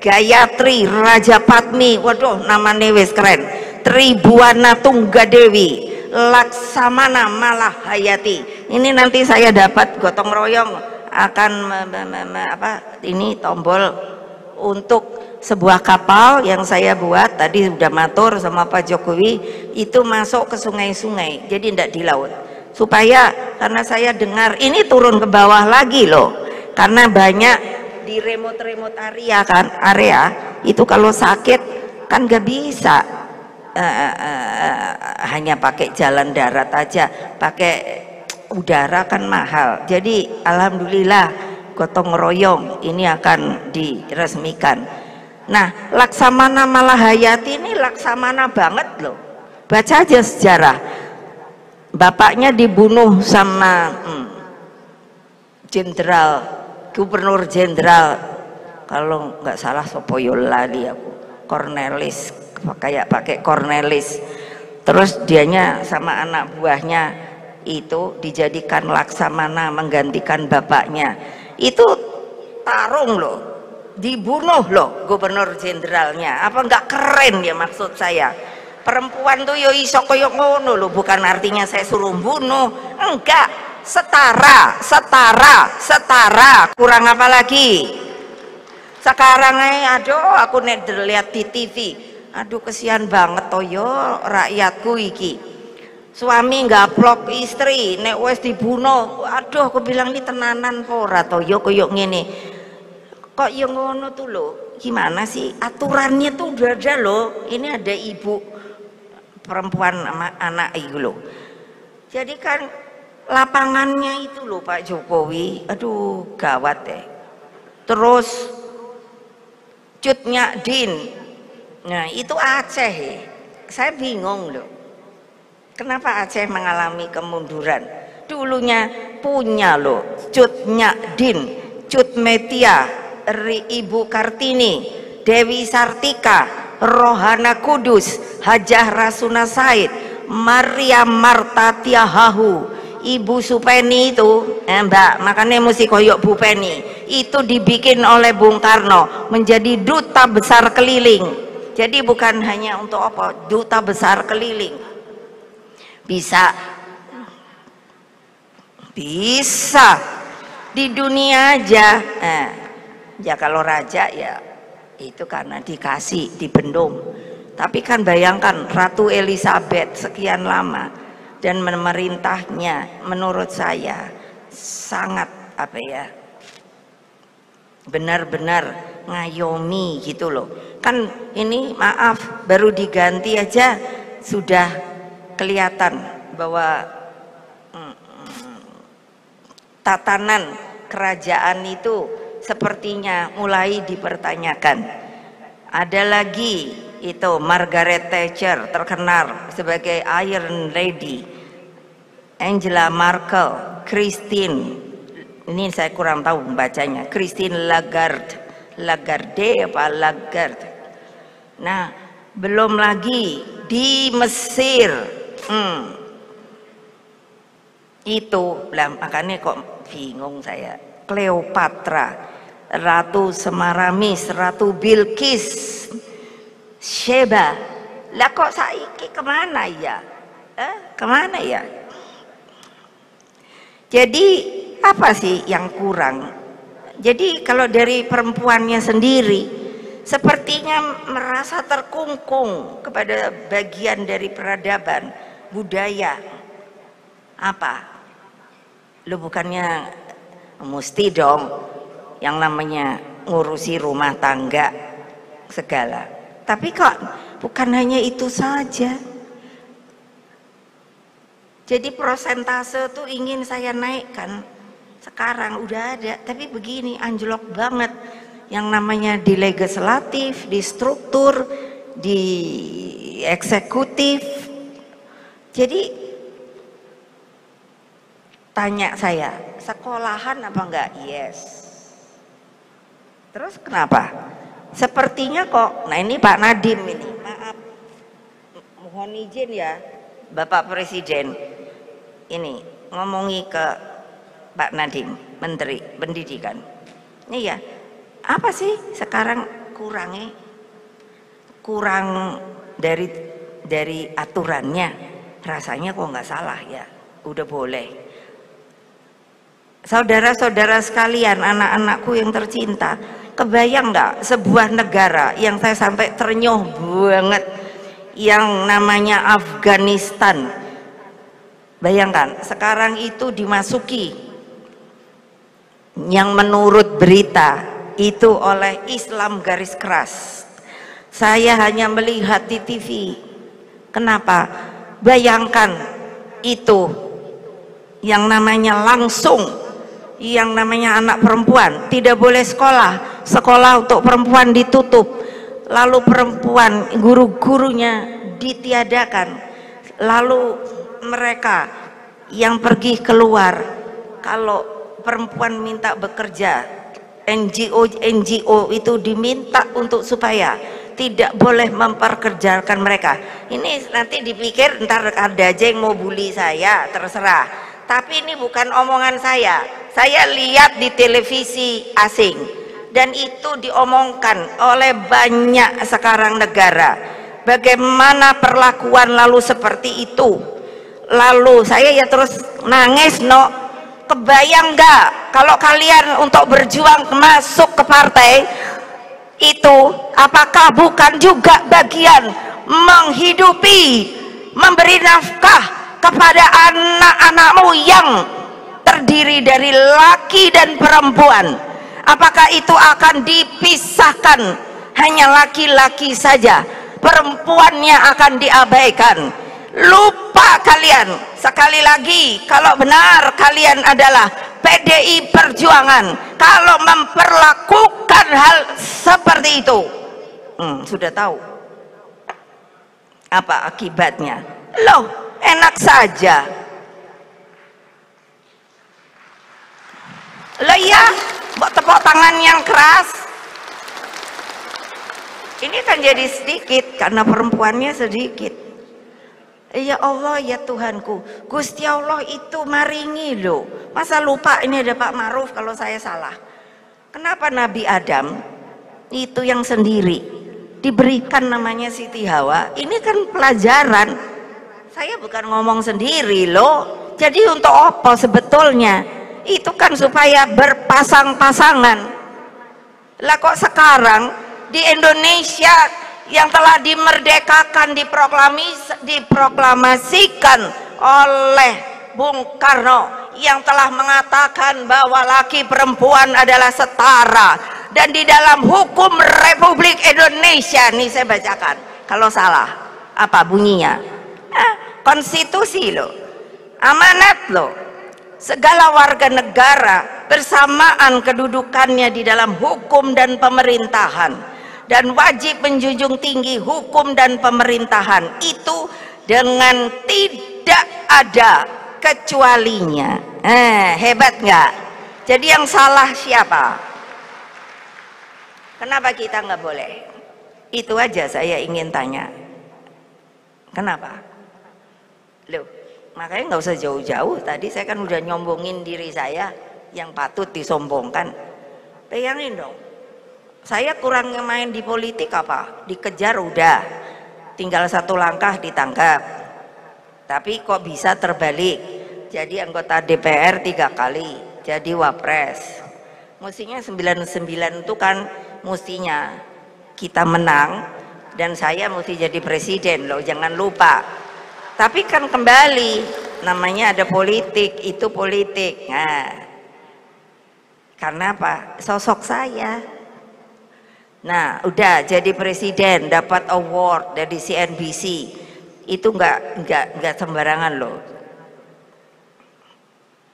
Gayatri, Raja Padmi, waduh namanya wis keren. Tribuana Tunggadewi, Laksamana Malahayati. Ini nanti saya dapat gotong royong akan ini tombol untuk sebuah kapal yang saya buat tadi sudah matur sama Pak Jokowi, itu masuk ke sungai-sungai, jadi tidak di laut. Supaya karena saya dengar ini turun ke bawah lagi loh, karena banyak di remote area itu kalau sakit kan gak bisa hanya pakai jalan darat aja, pakai udara kan mahal. Jadi alhamdulillah gotong royong ini akan diresmikan. Nah, Laksamana Malahayati ini laksamana banget loh, baca aja sejarah. Bapaknya dibunuh sama gubernur jenderal, kalau nggak salah Sopoyo lali aku, Cornelis, kayak pakai Cornelis. Terus dianya sama anak buahnya itu dijadikan laksamana menggantikan bapaknya. Itu tarung loh, dibunuh loh gubernur jenderalnya. Apa nggak keren ya maksud saya? Perempuan tuh yo iso koyo ngono loh, bukan artinya saya suruh bunuh, enggak, setara, kurang apa lagi? Sekarang aduh aku lihat di TV, aduh kesian banget toyo rakyatku iki. Suami gaplok istri, nek wes dibunuh, aduh aku bilang ini tenanan pora toyo koyo ngene. Kok yo ngono tuh loh, gimana sih aturannya tuh udah ada loh. Ini ada ibu perempuan sama anak itu loh. Jadi kan lapangannya itu loh Pak Jokowi, aduh gawat deh. Terus Cut Nyak Din, nah itu Aceh, saya bingung loh, kenapa Aceh mengalami kemunduran. Dulunya punya loh Cut Nyak Din, Cut Metia, Ibu Kartini, Dewi Sartika, Rohana Kudus, Hajah Rasuna Said, Maria Marta Tiahahu, Ibu Supeni itu, Mbak, makanya mesti koyok Bu Peni. Itu dibikin oleh Bung Karno menjadi duta besar keliling. Jadi bukan hanya untuk apa, duta besar keliling. Bisa di dunia aja. Ya kalau raja ya itu karena dikasih, dibendung. Tapi kan bayangkan Ratu Elizabeth sekian lama dan memerintahnya menurut saya sangat apa ya, benar-benar ngayomi gitu loh. Kan ini maaf baru diganti aja sudah kelihatan bahwa tatanan kerajaan itu sepertinya mulai dipertanyakan. Ada lagi itu Margaret Thatcher terkenal sebagai Iron Lady, Angela Merkel, Christine, ini saya kurang tahu membacanya, Christine Lagarde apa Lagarde. Nah, belum lagi di Mesir, itu makanya kok bingung saya. Cleopatra, Ratu Semaramis, Ratu Bilqis, Sheba. Lah kok saiki kemana ya? Kemana ya? Jadi apa sih yang kurang? Jadi kalau dari perempuannya sendiri sepertinya merasa terkungkung kepada bagian dari peradaban budaya. Apa? Lu bukannya mesti dong yang namanya ngurusi rumah tangga segala. Tapi kok bukan hanya itu saja. Jadi prosentase tuh ingin saya naikkan. Sekarang udah ada, tapi begini anjlok banget. Yang namanya di legislatif, di struktur, di eksekutif. Jadi tanya saya, sekolahan apa enggak? Yes. Terus kenapa? Sepertinya kok, nah ini Pak Nadiem ini, maaf, mohon izin ya Bapak Presiden, ini ngomongi ke Pak Nadiem, Menteri Pendidikan. Ini ya, apa sih sekarang kurangnya? Kurang dari aturannya, rasanya kok nggak salah ya, udah boleh. Saudara-saudara sekalian, anak-anakku yang tercinta, kebayang nggak sebuah negara yang saya sampai ternyuh banget, yang namanya Afghanistan. Bayangkan, sekarang itu dimasuki yang menurut berita itu oleh Islam garis keras. Saya hanya melihat di TV. Kenapa? Bayangkan itu yang namanya langsung, yang namanya anak perempuan tidak boleh sekolah, sekolah untuk perempuan ditutup, lalu perempuan guru-gurunya ditiadakan, lalu mereka yang pergi keluar, kalau perempuan minta bekerja, NGO itu diminta untuk supaya tidak boleh memperkerjakan mereka. Ini nanti dipikir ntar ada aja yang mau bully saya, terserah. Tapi ini bukan omongan saya lihat di televisi asing dan itu diomongkan oleh banyak sekarang negara, bagaimana perlakuan lalu seperti itu. Lalu saya ya terus nangis, no, kebayang nggak kalau kalian untuk berjuang masuk ke partai itu, apakah bukan juga bagian menghidupi, memberi nafkah kepada anak-anakmu yang terdiri dari laki dan perempuan? Apakah itu akan dipisahkan hanya laki-laki saja, perempuannya akan diabaikan? Lupa kalian, sekali lagi, kalau benar kalian adalah PDI Perjuangan, kalau memperlakukan hal seperti itu, sudah tahu apa akibatnya. Loh, enak saja. Loh ya, buat tepuk tangan yang keras. Ini kan jadi sedikit karena perempuannya sedikit. Ya Allah, ya Tuhanku, Gusti Allah itu maringi loh. Masa lupa ini ada Pak Maruf kalau saya salah. Kenapa Nabi Adam itu yang sendiri diberikan namanya Siti Hawa? Ini kan pelajaran. Saya bukan ngomong sendiri loh. Jadi untuk apa sebetulnya? Itu kan supaya berpasang-pasangan. Lah kok sekarang di Indonesia yang telah dimerdekakan, diproklamasikan oleh Bung Karno, yang telah mengatakan bahwa laki perempuan adalah setara, dan di dalam hukum Republik Indonesia, nih saya bacakan kalau salah apa bunyinya, konstitusi loh, amanat loh, segala warga negara bersamaan kedudukannya di dalam hukum dan pemerintahan, dan wajib menjunjung tinggi hukum dan pemerintahan itu dengan tidak ada kecualinya. Hebat nggak? Jadi yang salah siapa? Kenapa kita nggak boleh? Itu aja saya ingin tanya. Kenapa? Loh, makanya nggak usah jauh-jauh. Tadi saya kan udah nyombongin diri saya yang patut disombongkan. Bayangin dong, saya kurangnya main di politik apa? Dikejar udah, tinggal satu langkah ditangkap. Tapi kok bisa terbalik? Jadi anggota DPR 3 kali, jadi wapres. Mestinya 99 itu kan mestinya kita menang dan saya mesti jadi presiden loh, jangan lupa. Tapi kan kembali namanya ada politik, itu politik. Nah, karena apa? Sosok saya. Nah, udah jadi presiden, dapat award dari CNBC. Itu nggak sembarangan loh.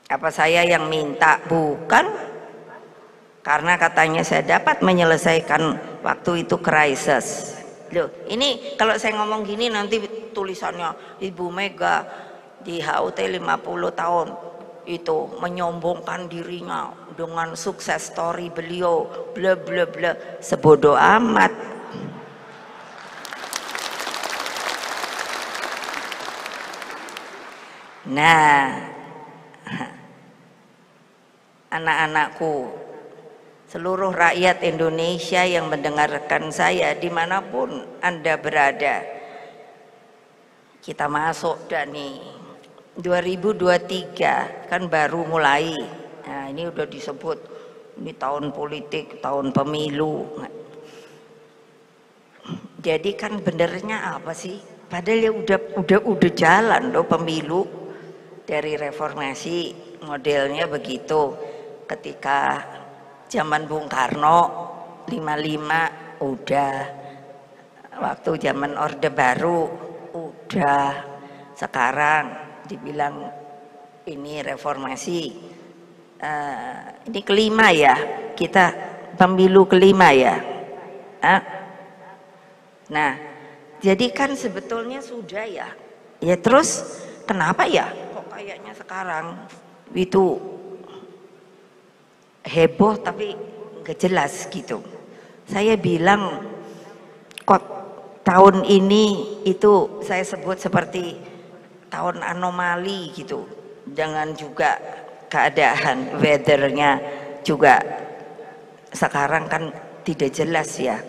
Apa saya yang minta? Bukan. Karena katanya saya dapat menyelesaikan waktu itu krisis. Loh, ini kalau saya ngomong gini nanti tulisannya Ibu Mega di HUT 50 tahun itu menyombongkan dirinya dengan sukses story beliau bla bla bla. Sebodoh amat. Nah, anak-anakku, seluruh rakyat Indonesia yang mendengarkan saya dimanapun Anda berada, kita masuk dan nih 2023 kan baru mulai. Nah, ini udah disebut ini tahun politik, tahun pemilu. Jadi kan benernya apa sih? Padahal ya udah jalan loh pemilu dari reformasi, modelnya begitu. Ketika zaman Bung Karno 55 udah, waktu zaman Orde Baru udah, sekarang dibilang ini reformasi, ini kelima ya, kita pemilu kelima ya. Nah, jadi kan sebetulnya sudah ya. Ya terus kenapa ya kok kayaknya sekarang itu heboh tapi nggak jelas gitu. Saya bilang kok tahun ini itu saya sebut seperti tahun anomali gitu, dengan juga keadaan weathernya juga sekarang kan tidak jelas ya.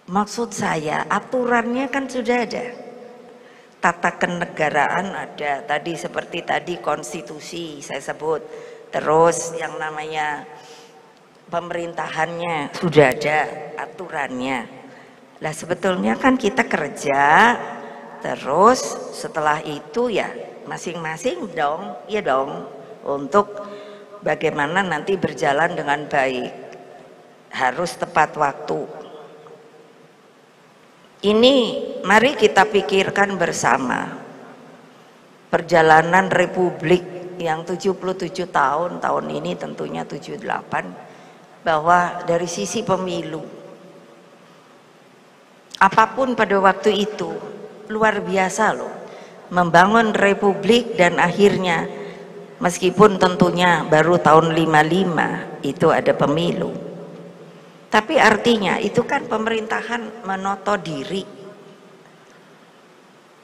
Maksud saya aturannya kan sudah ada, tata kenegaraan ada, tadi seperti tadi konstitusi saya sebut. Terus yang namanya pemerintahannya sudah ada aturannya. Lah sebetulnya kan kita kerja, terus setelah itu ya masing-masing dong, ya dong, untuk bagaimana nanti berjalan dengan baik. Harus tepat waktu. Ini mari kita pikirkan bersama perjalanan Republik yang 77 tahun, tahun ini tentunya 78, bahwa dari sisi pemilu apapun pada waktu itu luar biasa loh, membangun republik. Dan akhirnya meskipun tentunya baru tahun 55 itu ada pemilu, tapi artinya itu kan pemerintahan menoto diri.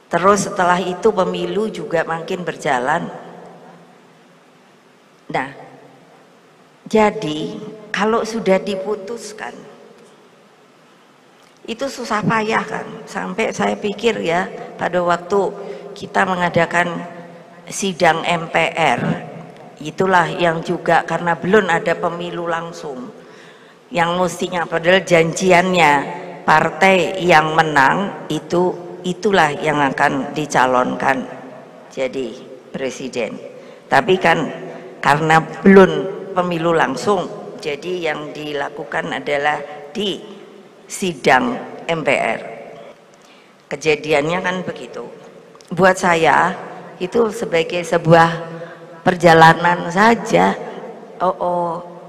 Terus setelah itu pemilu juga makin berjalan. Nah, jadi kalau sudah diputuskan itu susah payah kan, sampai saya pikir ya pada waktu kita mengadakan sidang MPR itulah yang juga karena belum ada pemilu langsung, yang mestinya padahal janjiannya partai yang menang itulah yang akan dicalonkan jadi presiden. Tapi kan karena belum pemilu langsung, jadi yang dilakukan adalah di sidang MPR. Kejadiannya kan begitu. Buat saya itu sebagai sebuah perjalanan saja.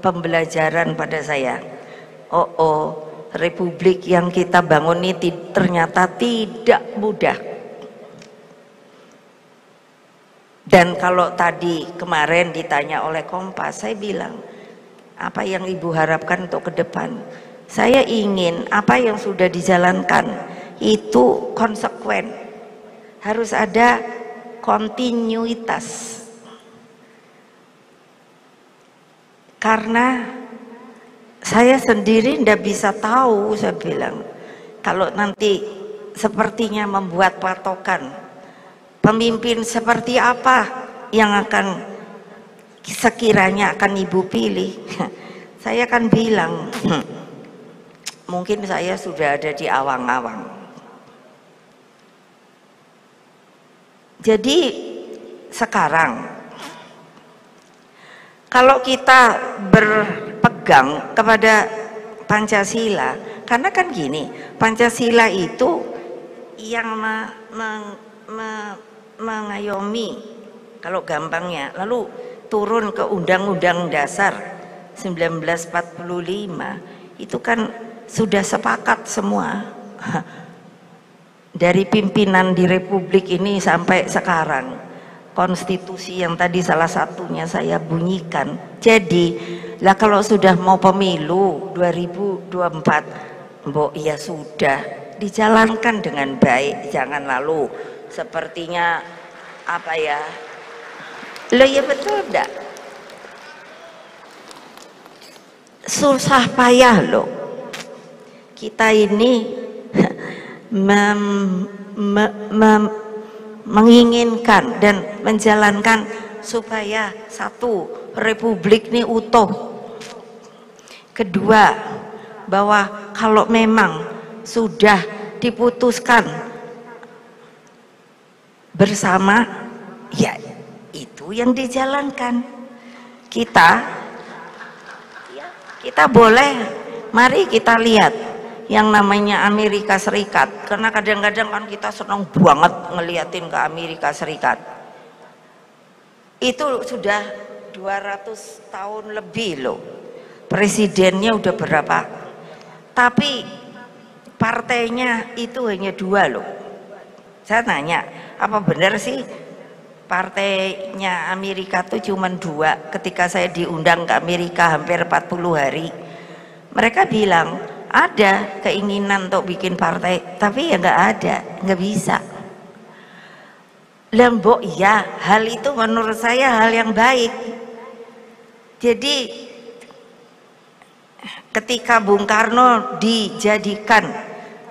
Pembelajaran pada saya. Republik yang kita bangun ini ternyata tidak mudah. Dan kalau tadi kemarin ditanya oleh Kompas, saya bilang, apa yang Ibu harapkan untuk ke depan? Saya ingin apa yang sudah dijalankan itu konsekuen. Harus ada kontinuitas. Karena saya sendiri tidak bisa tahu, saya bilang, kalau nanti sepertinya membuat patokan pemimpin seperti apa yang akan sekiranya akan Ibu pilih. Saya akan bilang, mungkin saya sudah ada di awang-awang. Jadi sekarang kalau kita berpegang kepada Pancasila, karena kan gini, Pancasila itu yang mengayomi, kalau gampangnya, lalu turun ke Undang-Undang Dasar 1945, itu kan sudah sepakat semua dari pimpinan di Republik ini sampai sekarang. Konstitusi yang tadi salah satunya saya bunyikan. Jadi lah kalau sudah mau pemilu 2024, mbok ya sudah dijalankan dengan baik, jangan lalu sepertinya apa ya, lo ya betul enggak, susah payah loh kita ini menginginkan dan menjalankan supaya satu, Republik ini utuh. Kedua, bahwa kalau memang sudah diputuskan bersama, ya itu yang dijalankan. Kita boleh, mari kita lihat yang namanya Amerika Serikat, karena kadang-kadang kan kita senang banget ngeliatin ke Amerika Serikat. Itu sudah 200 tahun lebih loh, presidennya udah berapa, tapi partainya itu hanya 2 loh. Saya tanya, apa benar sih partainya Amerika itu cuma 2? Ketika saya diundang ke Amerika hampir 40 hari, mereka bilang ada keinginan untuk bikin partai, tapi ya nggak ada, nggak bisa. Lembok ya, hal itu menurut saya hal yang baik. Jadi ketika Bung Karno dijadikan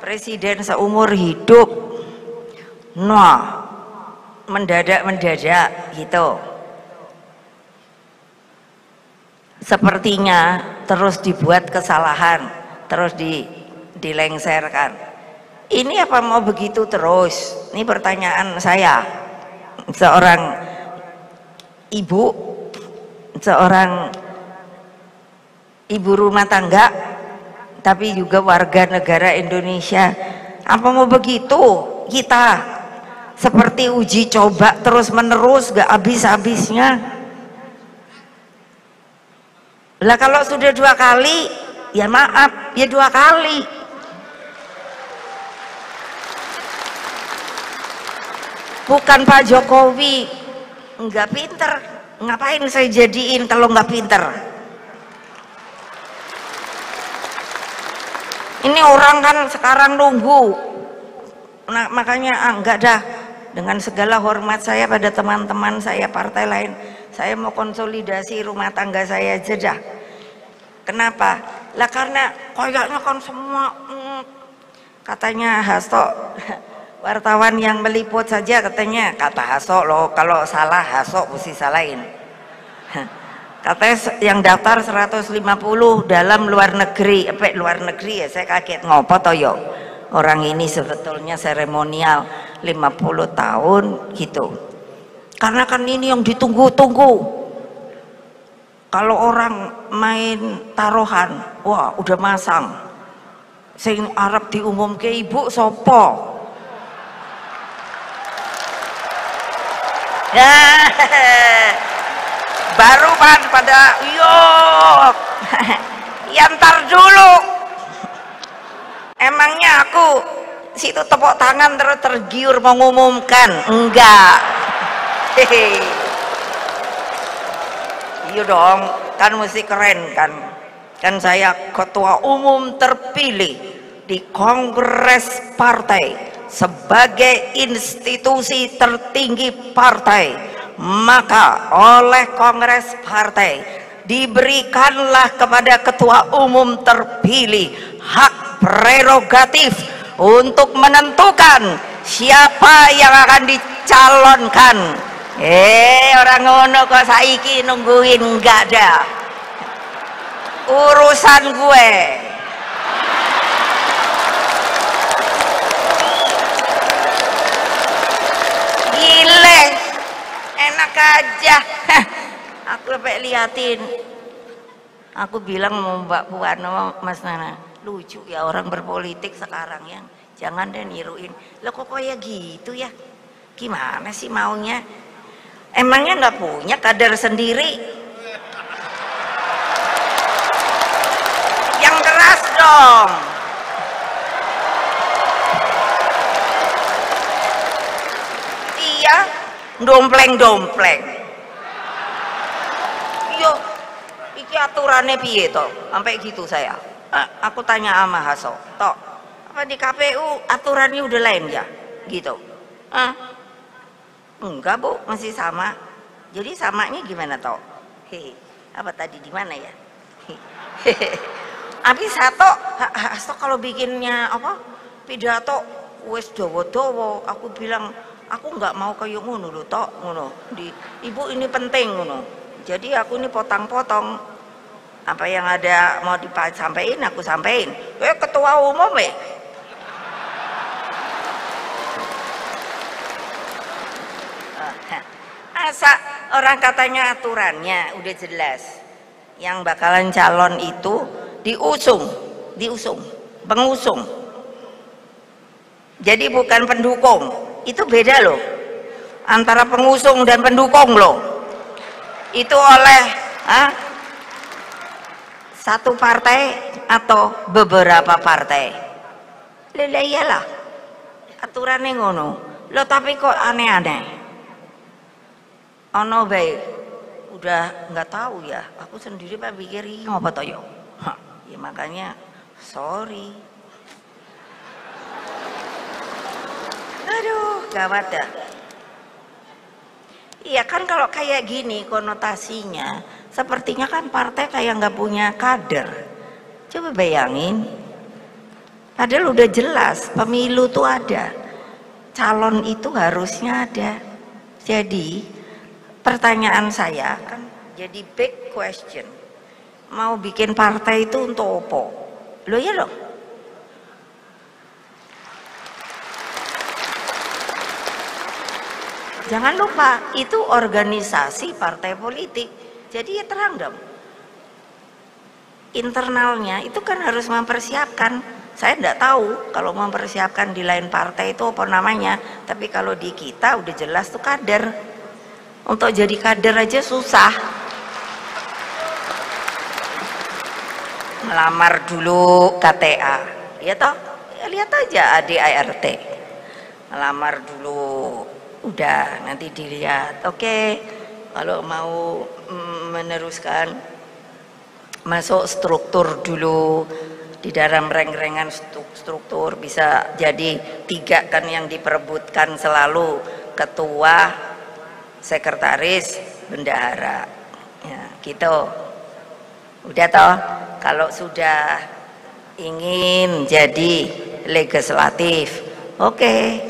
presiden seumur hidup, mendadak gitu, sepertinya terus dibuat kesalahan, terus dilengserkan. Ini apa mau begitu terus? Ini pertanyaan saya, seorang ibu, seorang ibu rumah tangga, tapi juga warga negara Indonesia. Apa mau begitu kita seperti uji coba terus menerus gak habis-habisnya? Lah kalau sudah 2 kali, ya maaf, ya 2 kali. Bukan Pak Jokowi nggak pinter, ngapain saya jadiin kalau nggak pinter? Ini orang kan sekarang nunggu. Nah makanya enggak dah, dengan segala hormat saya pada teman-teman saya partai lain, saya mau konsolidasi rumah tangga saya aja dah. Kenapa? Lah karena kayaknya kan semua katanya Hasto, wartawan yang meliput saja katanya, kata Hasto loh, kalau salah Hasto mesti salahin. Katanya yang daftar 150 dalam luar negeri, luar negeri ya, saya kaget, ngopo toyo orang ini sebetulnya seremonial 50 tahun gitu. karena kan ini yang ditunggu-tunggu. Kalau orang main taruhan, wah udah masang sing arep diumumke ibu sopo. Ya, baru kan pada yo ya ntar dulu, emangnya aku situ tepuk tangan terus tergiur mengumumkan? Enggak. Hehe. Iya dong, kan mesti keren kan. Kan saya ketua umum terpilih di Kongres Partai sebagai institusi tertinggi partai, maka oleh Kongres Partai diberikanlah kepada ketua umum terpilih hak prerogatif untuk menentukan siapa yang akan dicalonkan. Orang ngono kok saiki nungguin, enggak ada urusan gue. Gile, enak aja. Aku sampai liatin, aku bilang mau Mbak Puan, Mas Nana, lucu ya orang berpolitik sekarang yang jangan deh niruin. Lo kok kayak gitu ya, gimana sih maunya? Emangnya nggak punya kader sendiri? Yang keras dong. Iya, dompleng-dompleng. Yo, iki aturannya piye toh? Sampai gitu saya. Aku tanya sama Haso, toh apa di KPU aturannya udah lain ya? Gitu. Enggak Bu, masih sama. Jadi samanya gimana toh? Apa tadi di mana ya? Habis Hasto kalau bikinnya apa pidato wes dowo-dowo, aku bilang aku nggak mau kayak ngono lho toh, ngono. Ibu ini penting ngono. Jadi aku ini potong-potong apa yang ada mau disampaikan aku sampaikan. Ketua umum masa orang katanya aturannya udah jelas, yang bakalan calon itu diusung, pengusung. Jadi bukan pendukung, itu beda loh antara pengusung dan pendukung loh. Itu oleh satu partai atau beberapa partai. Lah iyalah aturannya ngono lo, tapi kok aneh-aneh. Ono baik udah nggak tahu ya, aku sendiri pak pikir ini ngapa toh yo. Ya makanya sorry. Aduh gawat dah. Iya kan kalau kayak gini konotasinya sepertinya kan partai kayak nggak punya kader. Coba bayangin, padahal udah jelas pemilu tuh ada, calon itu harusnya ada. Jadi pertanyaan saya kan jadi big question, mau bikin partai itu untuk apa? Lo ya loh. Jangan lupa itu organisasi partai politik, jadi ya terang dong. Internalnya itu kan harus mempersiapkan. Saya enggak tahu kalau mempersiapkan di lain partai itu apa namanya, tapi kalau di kita udah jelas tuh kader. Untuk jadi kader aja susah. Melamar dulu KTA, ya toh? Ya, lihat aja ADART. Melamar dulu, udah nanti dilihat. Oke, kalau mau meneruskan masuk struktur dulu. Di dalam reng-rengan struktur bisa jadi 3 kan yang diperebutkan selalu, ketua, sekretaris, bendahara, ya gitu. Udah toh, kalau sudah ingin jadi legislatif, oke,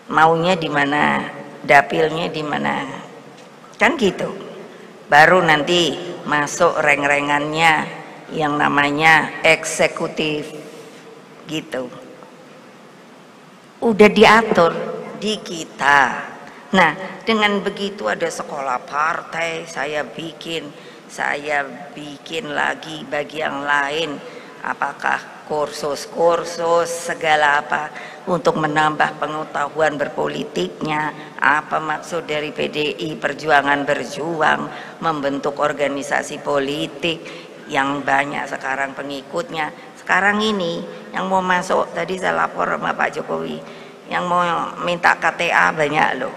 maunya di mana, dapilnya di mana, kan gitu. Baru nanti masuk reng-rengannya yang namanya eksekutif, gitu. Udah diatur di kita. Nah, dengan begitu ada sekolah partai, saya bikin lagi bagi yang lain, apakah kursus-kursus segala apa untuk menambah pengetahuan berpolitiknya. Apa maksud dari PDI Perjuangan berjuang, membentuk organisasi politik yang banyak sekarang pengikutnya. Sekarang ini yang mau masuk, tadi saya lapor sama Pak Jokowi, yang mau minta KTA banyak loh.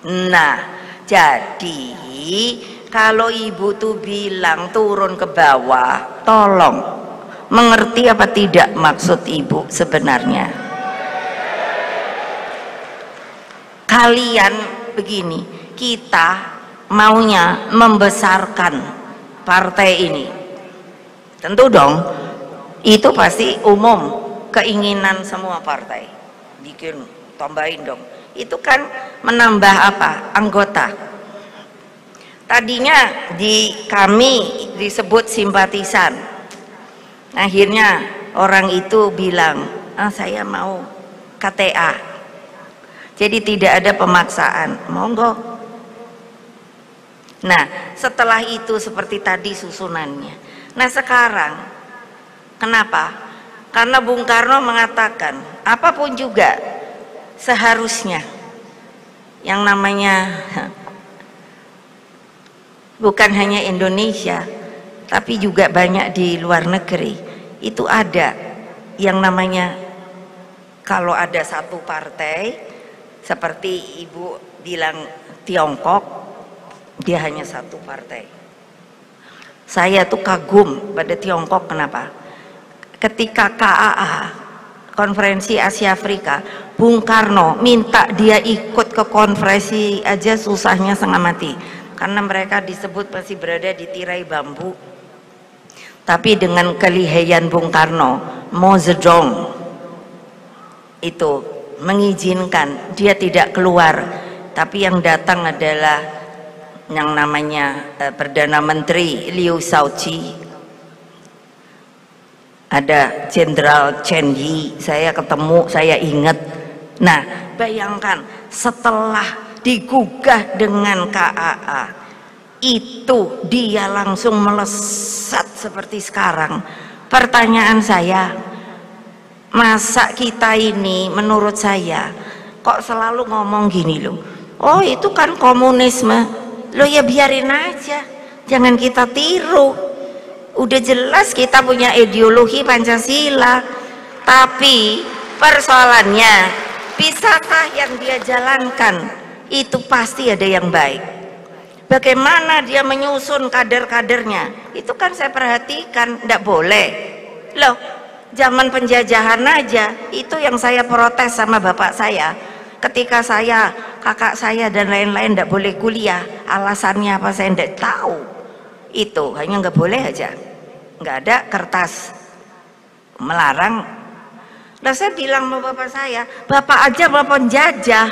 Nah, jadi kalau ibu tuh bilang turun ke bawah, tolong mengerti apa tidak maksud ibu sebenarnya. Kalian begini, kita maunya membesarkan partai ini, tentu dong, itu pasti umum keinginan semua partai, bikin tambahin dong, itu kan menambah apa? Anggota. Tadinya kami disebut simpatisan, akhirnya orang itu bilang, saya mau KTA, jadi tidak ada pemaksaan, monggo. Nah, setelah itu seperti tadi susunannya. Nah, sekarang kenapa? Karena Bung Karno mengatakan apapun juga seharusnya yang namanya bukan hanya Indonesia tapi juga banyak di luar negeri itu ada yang namanya, kalau ada satu partai seperti ibu bilang Tiongkok, dia hanya satu partai. Saya tuh kagum pada Tiongkok. Kenapa? Ketika KAA, Konferensi Asia Afrika, Bung Karno minta dia ikut ke konferensi aja susahnya setengah mati, karena mereka disebut masih berada di tirai bambu. Tapi dengan kelihayan Bung Karno, Mao Zedong itu mengizinkan dia tidak keluar, tapi yang datang adalah yang namanya Perdana Menteri Liu Shaoqi, ada Jenderal Chen Yi, saya ketemu, saya ingat. Nah, bayangkan setelah digugah dengan KAA itu dia langsung melesat seperti sekarang. Pertanyaan saya, masa kita ini menurut saya kok selalu ngomong gini loh, oh itu kan komunisme, lo ya biarin aja, jangan kita tiru, udah jelas kita punya ideologi Pancasila. Tapi persoalannya, bisakah yang dia jalankan itu pasti ada yang baik. Bagaimana dia menyusun kader-kadernya, itu kan saya perhatikan, tidak boleh loh. Zaman penjajahan aja itu yang saya protes sama bapak saya, ketika saya, kakak saya dan lain-lain tidak boleh kuliah. Alasannya apa saya tidak tahu, itu hanya nggak boleh aja, nggak ada kertas melarang. Nah, saya bilang sama bapak saya, bapak aja bapak penjajah,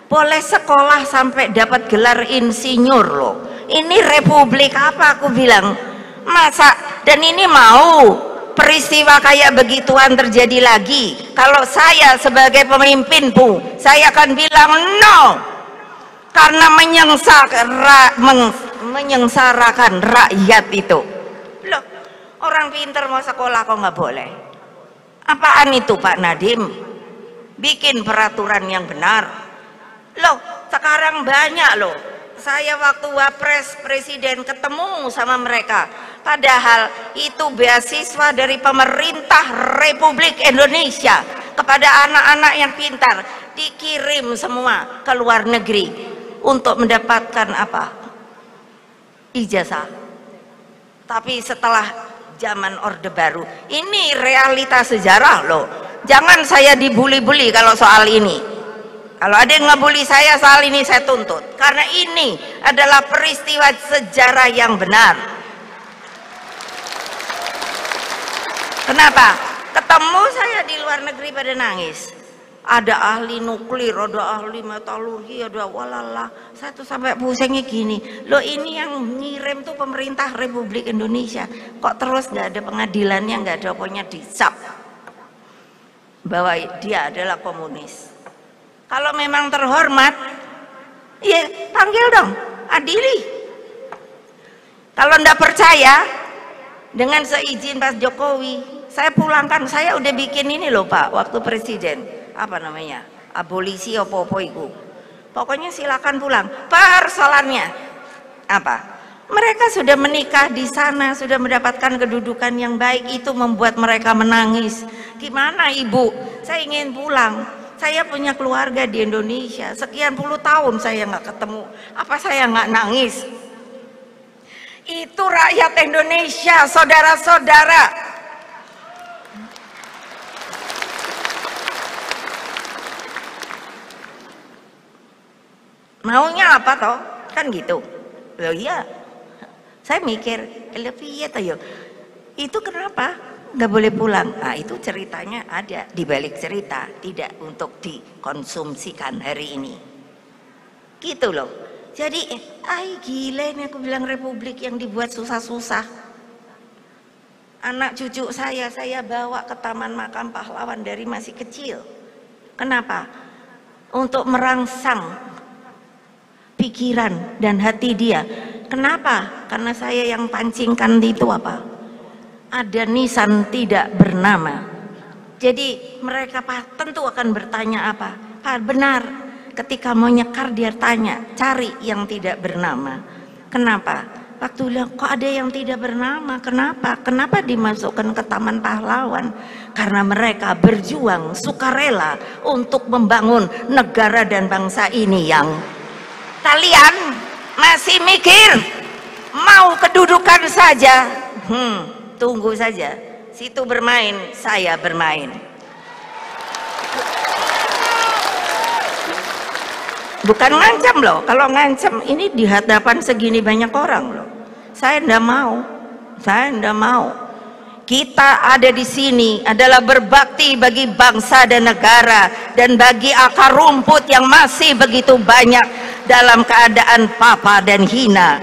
boleh sekolah sampai dapat gelar insinyur loh. Ini republik apa, aku bilang, masa, dan ini mau peristiwa kayak begituan terjadi lagi? Kalau saya sebagai pemimpin Bu, saya akan bilang no, karena menyengsarakan rakyat itu loh. Orang pintar mau sekolah kok nggak boleh? Apaan itu Pak Nadiem? Bikin peraturan yang benar loh. Sekarang banyak loh, saya waktu wapres presiden ketemu sama mereka, padahal itu beasiswa dari pemerintah Republik Indonesia kepada anak-anak yang pintar, dikirim semua ke luar negeri untuk mendapatkan apa? Ijazah. Tapi setelah zaman Orde Baru, ini realita sejarah loh, jangan saya dibuli-buli kalau soal ini. Kalau ada yang ngebully saya soal ini, saya tuntut, karena ini adalah peristiwa sejarah yang benar. Kenapa? Ketemu saya di luar negeri pada nangis, ada ahli nuklir, ada ahli metalurgi, ada walala. Saya tuh sampai pusingnya gini loh, ini yang ngirim tuh pemerintah Republik Indonesia, kok terus nggak ada pengadilannya, nggak ada, pokoknya dicap bahwa dia adalah komunis. Kalau memang terhormat, ya panggil dong, adili. Kalau ndak percaya, dengan seizin Pak Jokowi, saya pulangkan. Saya udah bikin ini loh Pak, waktu presiden, apa namanya, abolisi apa-apa itu. Pokoknya silakan pulang. Persoalannya apa? Mereka sudah menikah di sana, sudah mendapatkan kedudukan yang baik, itu membuat mereka menangis. Gimana Ibu? Saya ingin pulang. Saya punya keluarga di Indonesia. Sekian puluh tahun saya nggak ketemu. Apa saya nggak nangis? Itu rakyat Indonesia, saudara-saudara. Maunya apa toh? Kan gitu. Loh iya. Saya mikir, lebih ya itu kenapa nggak boleh pulang? Nah itu ceritanya ada di balik cerita, tidak untuk dikonsumsikan hari ini. Gitu loh. Jadi, gila ini aku bilang republik yang dibuat susah-susah. Anak cucu saya bawa ke Taman Makam Pahlawan dari masih kecil. Kenapa? Untuk merangsang pikiran dan hati dia. Kenapa? Karena saya yang pancingkan itu apa? Ada nisan tidak bernama. Jadi mereka tentu akan bertanya apa? Benar. Ketika mau nyekar dia tanya, cari yang tidak bernama. Kenapa? Waktu bilang kok ada yang tidak bernama, kenapa? Kenapa dimasukkan ke Taman Pahlawan? Karena mereka berjuang sukarela untuk membangun negara dan bangsa ini. Yang kalian masih mikir mau kedudukan saja, tunggu saja, situ bermain, saya bermain. Bukan ngancam loh, kalau ngancam ini di hadapan segini banyak orang loh. Saya ndak mau, saya ndak mau. Kita ada di sini adalah berbakti bagi bangsa dan negara dan bagi akar rumput yang masih begitu banyak dalam keadaan papa dan hina.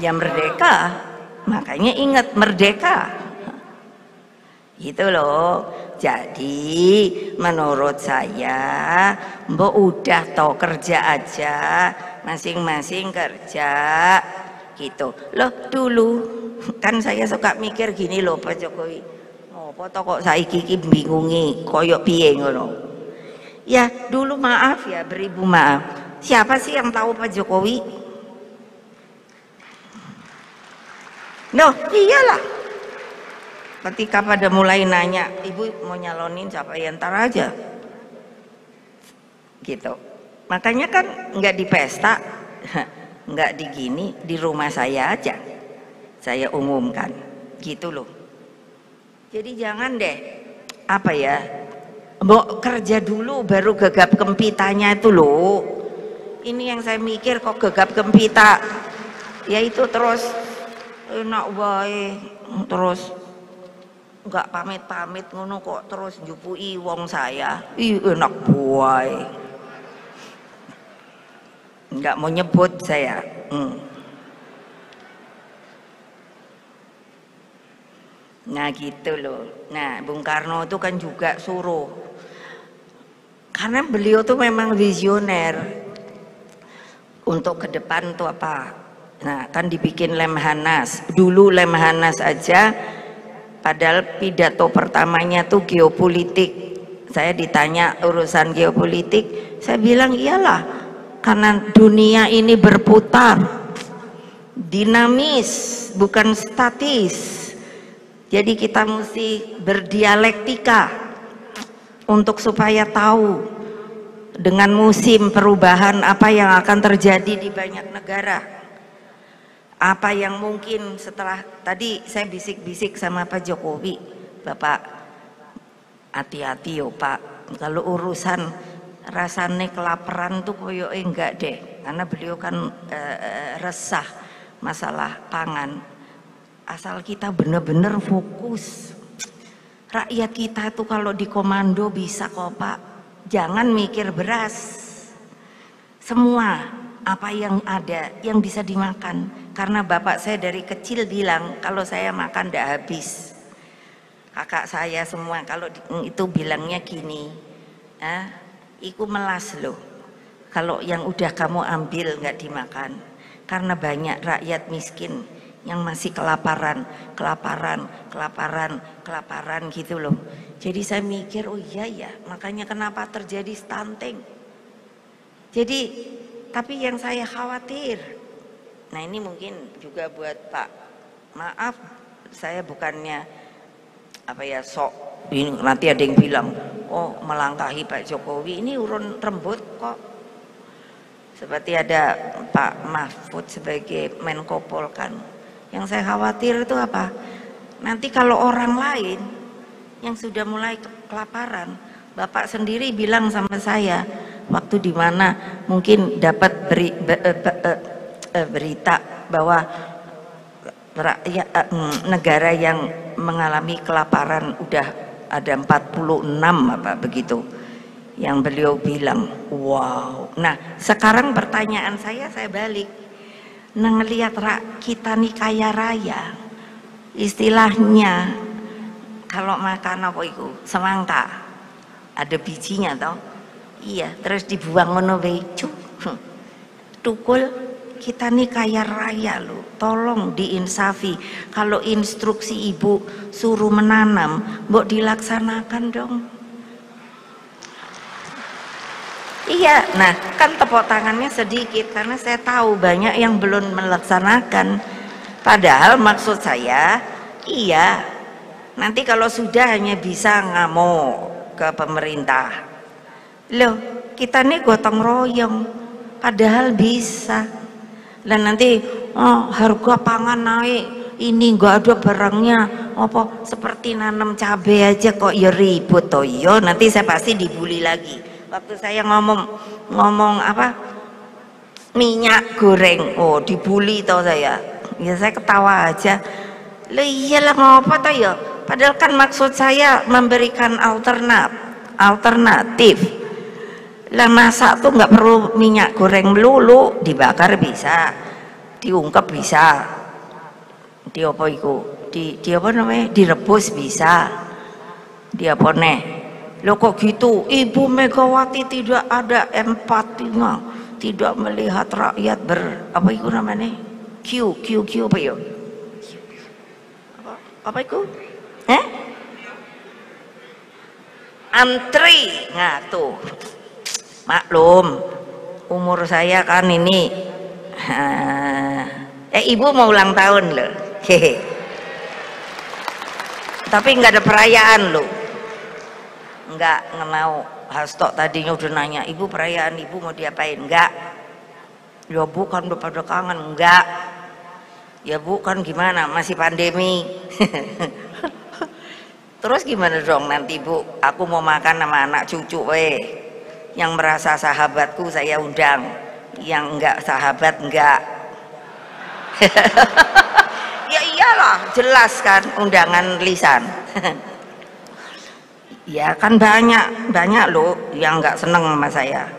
Ya merdeka, makanya ingat merdeka. Gitu loh. Jadi menurut saya mbok udah toh kerja aja, masing-masing kerja gitu loh. Dulu kan saya suka mikir gini loh Pak Jokowi, apa toh kok saiki iki bingungi koyok piye ngono. Ya dulu maaf ya, beribu maaf, siapa sih yang tahu Pak Jokowi? Iyalah. Ketika pada mulai nanya, ibu mau nyalonin siapa ya, ntar aja gitu. Makanya kan nggak di pesta, nggak di gini, di rumah saya aja saya umumkan gitu loh. Jadi jangan deh apa ya, mau kerja dulu baru gegap gempitanya itu loh. Ini yang saya mikir, kok gegap gempita ya itu terus enak wae, terus nggak pamit-pamit ngono kok terus njupui wong saya. Enak buai. Nggak mau nyebut saya. Nah gitu loh. Nah Bung Karno itu kan juga suruh, karena beliau tuh memang visioner untuk ke depan tuh apa. Nah kan dibikin Lemhanas. Dulu Lemhanas aja, padahal pidato pertamanya tuh geopolitik. Saya ditanya urusan geopolitik, saya bilang iyalah, karena dunia ini berputar, dinamis, bukan statis. Jadi kita mesti berdialektika untuk supaya tahu dengan musim perubahan apa yang akan terjadi di banyak negara. Apa yang mungkin setelah tadi saya bisik-bisik sama Pak Jokowi, Bapak hati-hati yo Pak, kalau urusan rasane kelaparan tuh koyo enggak deh, karena beliau kan resah masalah pangan. Asal kita bener-bener fokus, rakyat kita tuh kalau di komando bisa kok Pak, jangan mikir beras, semua apa yang ada yang bisa dimakan. Karena bapak saya dari kecil bilang kalau saya makan tidak habis. kakak saya semua kalau itu bilangnya gini, iku melas loh, kalau yang udah kamu ambil nggak dimakan, karena banyak rakyat miskin yang masih kelaparan gitu loh. Jadi saya mikir, oh iya ya, makanya kenapa terjadi stunting. Jadi tapi yang saya khawatir, nah ini mungkin juga buat Pak, maaf saya bukannya apa ya sok ini, nanti ada yang bilang oh melangkahi Pak Jokowi, ini urun rembut kok. Seperti ada Pak Mahfud sebagai Menko Polkan. Yang saya khawatir itu apa? Nanti kalau orang lain yang sudah mulai kelaparan, Bapak sendiri bilang sama saya waktu dimana mungkin dapat berita bahwa negara yang mengalami kelaparan udah ada 46 apa begitu yang beliau bilang, wow. Nah sekarang pertanyaan saya balik, nah ngelihat kita nih kaya raya, istilahnya kalau makan apa itu semangka ada bijinya toh, iya, terus dibuang ngono wae tukul. Kita nih kaya raya loh, tolong diinsafi. Kalau instruksi ibu suruh menanam, mbok dilaksanakan dong. Iya, nah kan tepuk tangannya sedikit karena saya tahu banyak yang belum melaksanakan. Padahal maksud saya, iya, nanti kalau sudah hanya bisa ngamuk ke pemerintah. Loh, kita nih gotong royong, padahal bisa. Dan nanti harga pangan naik, ini nggak ada barangnya, apa seperti nanam cabai aja kok ya ribut toh. Yo nanti saya pasti dibully lagi. Waktu saya ngomong apa minyak goreng, oh dibully toh saya. Ya saya ketawa aja. Lah iyalah mau apa toh ya? Padahal kan maksud saya memberikan alternatif. Lah masak tuh nggak perlu minyak goreng melulu, dibakar bisa, diungkep bisa, di apa itu, di apa namanya, direbus bisa, di apa nih. Lo kok gitu? Ibu Megawati tidak ada empatinya, tidak melihat rakyat apa itu namanya, Q apa ya? Apa itu? Antri, nah tuh. Maklum umur saya kan ini ibu mau ulang tahun loh, hehe. Tapi nggak ada perayaan loh, nggak mau. Hasto tadinya udah nanya, ibu perayaan ibu mau diapain? Nggak. Ya bu kan udah pada kangen. Nggak. Ya bu kan gimana, masih pandemi. Terus gimana dong nanti bu, aku mau makan sama anak cucu weh. Yang merasa sahabatku saya undang, yang enggak sahabat enggak. Ya iyalah, jelas kan undangan lisan. Ya kan banyak loh yang enggak seneng sama saya.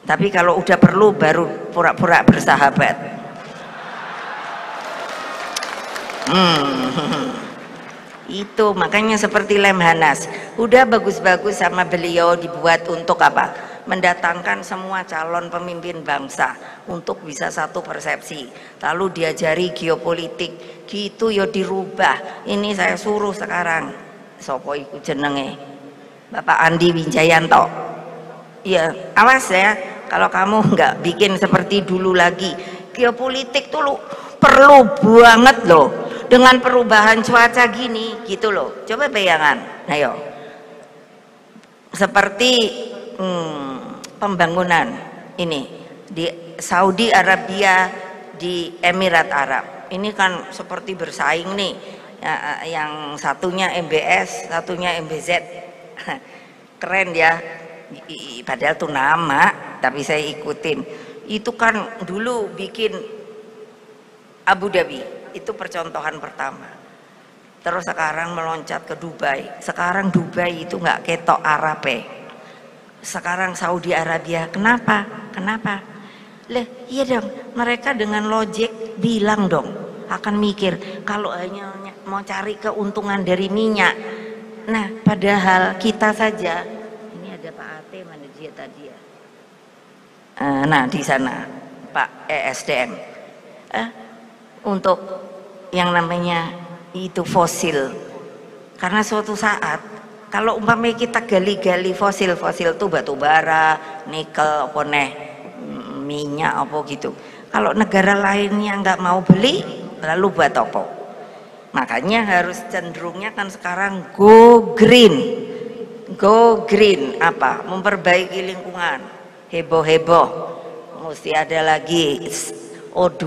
Tapi kalau udah perlu baru pura-pura bersahabat. Itu makanya seperti Lemhanas udah bagus-bagus sama beliau dibuat untuk apa? Mendatangkan semua calon pemimpin bangsa untuk bisa satu persepsi, lalu diajari geopolitik gitu ya dirubah. Ini saya suruh sekarang sopo iku jenenge Bapak Andi Winjayanto, ya awas ya kalau kamu nggak bikin seperti dulu lagi. Geopolitik tuh lo perlu banget loh dengan perubahan cuaca gini gitu loh. Coba bayangan, ayo seperti pembangunan ini di Saudi Arabia, di Emirat Arab ini kan seperti bersaing nih ya, yang satunya MBS satunya MBZ. Keren ya, padahal tuh nama tapi saya ikutin. Itu kan dulu bikin Abu Dhabi, itu percontohan pertama. Terus sekarang meloncat ke Dubai. Sekarang Dubai itu nggak ketok Arabe. Sekarang Saudi Arabia. Kenapa? Iya dong, mereka dengan logik bilang dong, akan mikir kalau hanya mau cari keuntungan dari minyak. Nah, padahal kita saja, ini ada Pak Ate, mana dia tadi ya? Nah, di sana Pak ESDM, untuk yang namanya itu fosil, karena suatu saat kalau umpamanya kita gali-gali fosil itu batu bara, nikel, apa minyak apa gitu, kalau negara lainnya nggak mau beli, lalu buat apa? Makanya harus cenderungnya kan sekarang go green apa? Memperbaiki lingkungan, heboh mesti ada lagi O2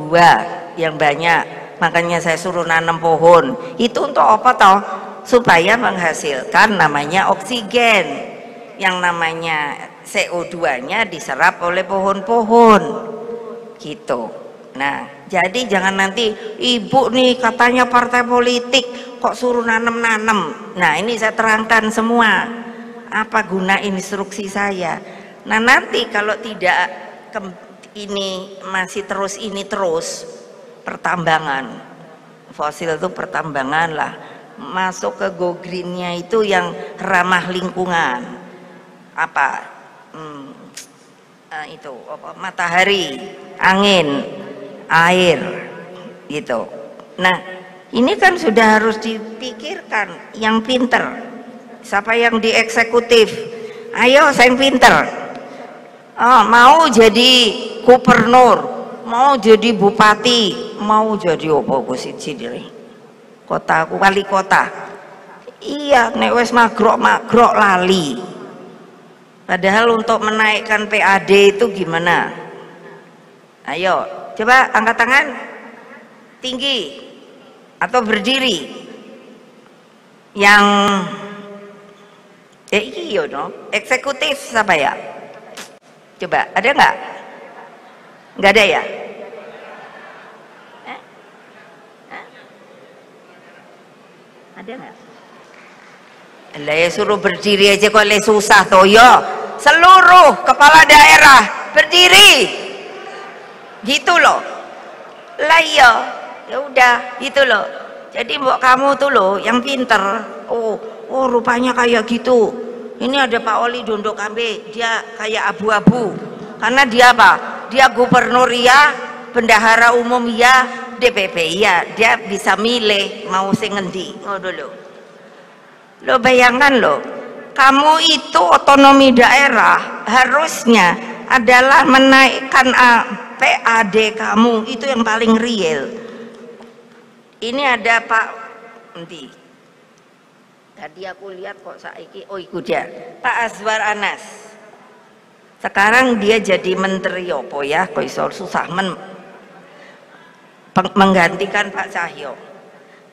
yang banyak, makanya saya suruh nanam pohon. Itu untuk apa toh? Supaya menghasilkan namanya oksigen, yang namanya CO2 nya diserap oleh pohon-pohon gitu. Nah, jadi jangan nanti ibu nih katanya partai politik kok suruh nanam-nanam. Nah, ini saya terangkan semua apa guna instruksi saya. Nah, nanti kalau tidak ini masih terus pertambangan fosil itu, pertambangan lah masuk ke go green-nya itu yang ramah lingkungan, apa itu apa, matahari, angin, air gitu. Nah, ini kan sudah harus dipikirkan yang pinter. Siapa yang di eksekutif? Ayo, saya yang pinter. Mau jadi gubernur, mau jadi bupati, mau jadi apa sih kota, wali kota. Iya, nek wes magrok lali. Padahal untuk menaikkan PAD itu gimana? Ayo, coba angkat tangan tinggi atau berdiri. Yang iya no, eksekutif siapa ya? Coba, ada nggak? Nggak ada ya? Ada nggak? Lah ya suruh berdiri aja kok susah toh yo. Seluruh kepala daerah berdiri. Gitu loh. Lah iya, ya udah gitu loh. Jadi mbok kamu tuh loh yang pinter. Oh rupanya kayak gitu. Ini ada Pak Oli Dondo Kambe, dia kayak abu-abu. Karena dia apa? Dia gubernur ya, bendahara umum ya, DPP ya, dia bisa milih mau sing ngendi. Oh dulu lo bayangkan lo, kamu itu otonomi daerah harusnya adalah menaikkan PAD kamu, itu yang paling real. Ini ada Pak nanti tadi aku lihat kok saiki, oh ikut dia Pak Azwar Anas, sekarang dia jadi menteri opo ya, kok iso susah menggantikan Pak Cahyo.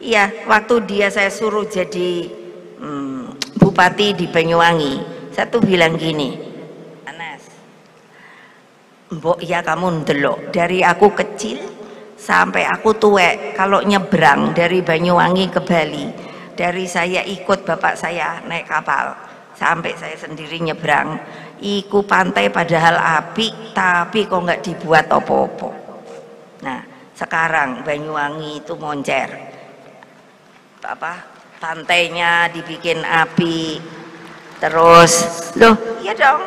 Iya, waktu dia saya suruh jadi bupati di Banyuwangi, saya tuh bilang gini, Anas, mbok ya kamu ndelok dari aku kecil sampai aku tuwek, kalau nyebrang dari Banyuwangi ke Bali, dari saya ikut bapak saya naik kapal sampai saya sendiri nyebrang, iku pantai padahal api, tapi kok nggak dibuat opo-opo. Nah, sekarang Banyuwangi itu moncer, apa pantainya dibikin api, terus loh iya dong,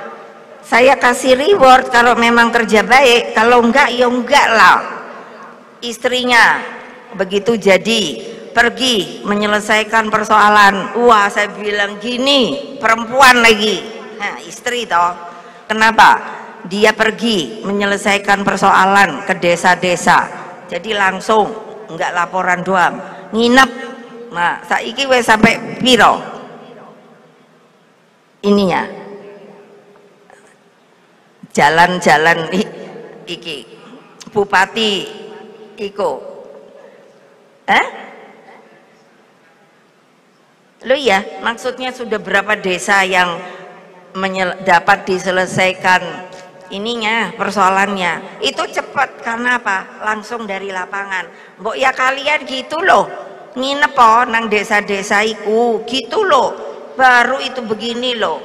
saya kasih reward kalau memang kerja baik, kalau enggak ya enggak lah. Istrinya begitu jadi pergi menyelesaikan persoalan, wah saya bilang gini, perempuan lagi, nah istri toh, kenapa dia pergi menyelesaikan persoalan ke desa-desa, jadi langsung enggak laporan doang, nginep. Nah, saiki wes sampai piro ininya, jalan-jalan iki bupati iko lo ya, maksudnya sudah berapa desa yang dapat diselesaikan ininya, persoalannya itu cepat. Karena apa? Langsung dari lapangan. Mbok ya kalian gitu loh, nginep nang desa-desa iku gitu loh, baru itu begini loh.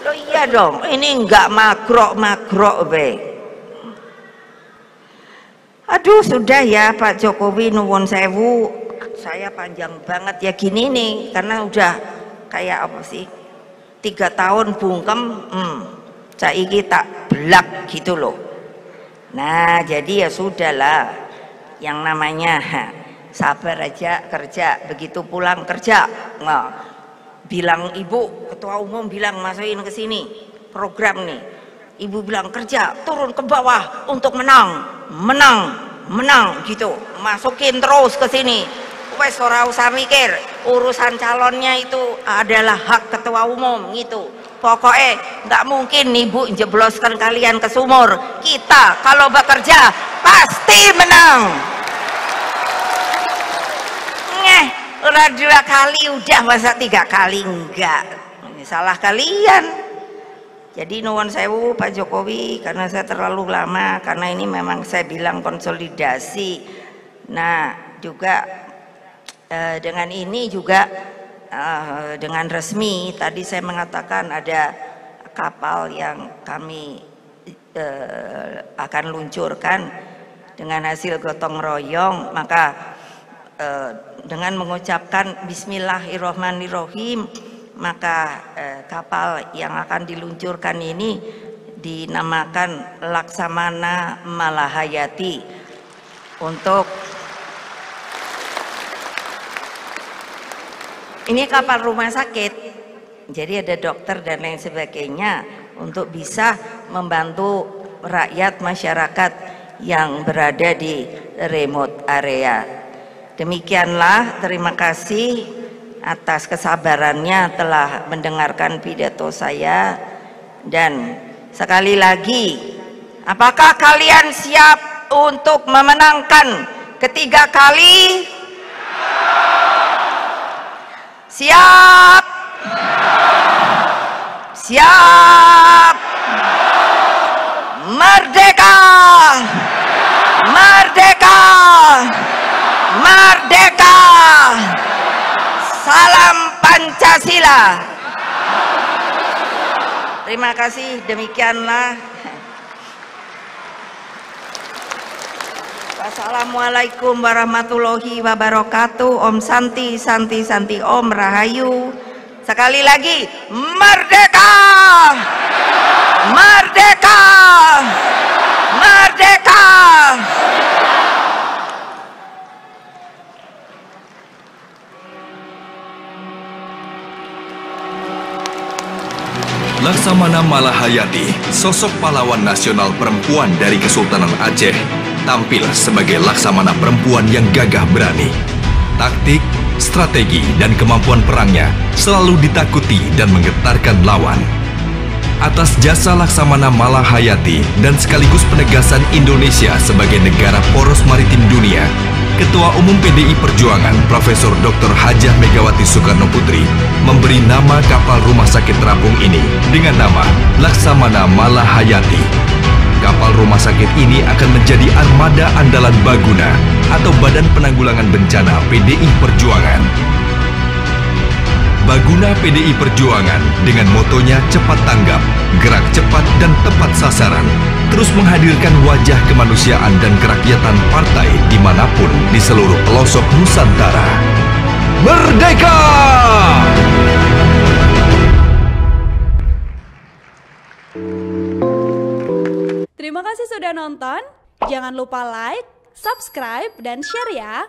Lo iya dong, ini enggak magrok be. Aduh sudah ya Pak Jokowi, nuwun sewu, saya panjang banget ya gini nih, karena udah kayak apa sih, 3 tahun bungkem, saiki tak belak gitu loh. Nah jadi ya sudahlah, yang namanya sabar aja kerja, begitu pulang kerja, nah, bilang ibu ketua umum bilang masukin ke sini program nih, ibu bilang kerja turun ke bawah untuk menang gitu, masukin terus ke sini, wes ora usah mikir, urusan calonnya itu adalah hak ketua umum gitu. Pokoknya nggak mungkin ibu jebloskan kalian ke sumur, kita kalau bekerja pasti menang. Udah 2 kali udah, masa 3 kali enggak, ini salah kalian. Jadi nuwun sewu Pak Jokowi, karena saya terlalu lama, karena ini memang saya bilang konsolidasi. Nah juga dengan ini juga dengan resmi tadi saya mengatakan ada kapal yang kami akan luncurkan dengan hasil gotong royong, maka dengan mengucapkan Bismillahirrohmanirrohim, maka kapal yang akan diluncurkan ini dinamakan Laksamana Malahayati. Untuk ini kapal rumah sakit, jadi ada dokter dan lain sebagainya untuk bisa membantu rakyat masyarakat yang berada di remote area. Demikianlah, terima kasih atas kesabarannya telah mendengarkan pidato saya. Dan sekali lagi, apakah kalian siap untuk memenangkan ketiga kali? Siap? Siap? Merdeka! Merdeka! Merdeka! Salam Pancasila. Terima kasih, demikianlah. Wassalamualaikum warahmatullahi wabarakatuh. Om Santi, Santi, Santi, Om Rahayu. Sekali lagi, merdeka! Merdeka! Merdeka! Laksamana Malahayati, sosok pahlawan nasional perempuan dari Kesultanan Aceh, tampil sebagai laksamana perempuan yang gagah berani. Taktik, strategi, dan kemampuan perangnya selalu ditakuti dan menggetarkan lawan. Atas jasa Laksamana Malahayati dan sekaligus penegasan Indonesia sebagai negara poros maritim dunia, Ketua Umum PDI Perjuangan Profesor Dr. Hajah Megawati Soekarno Putri memberi nama kapal rumah sakit terapung ini dengan nama Laksamana Malahayati. Kapal rumah sakit ini akan menjadi armada andalan Baguna atau Badan Penanggulangan Bencana PDI Perjuangan. Baguna PDI Perjuangan dengan motonya cepat tanggap, gerak cepat dan tepat sasaran, terus menghadirkan wajah kemanusiaan dan kerakyatan partai dimanapun di seluruh pelosok Nusantara. Merdeka! Terima kasih sudah nonton. Jangan lupa like, subscribe, dan share ya.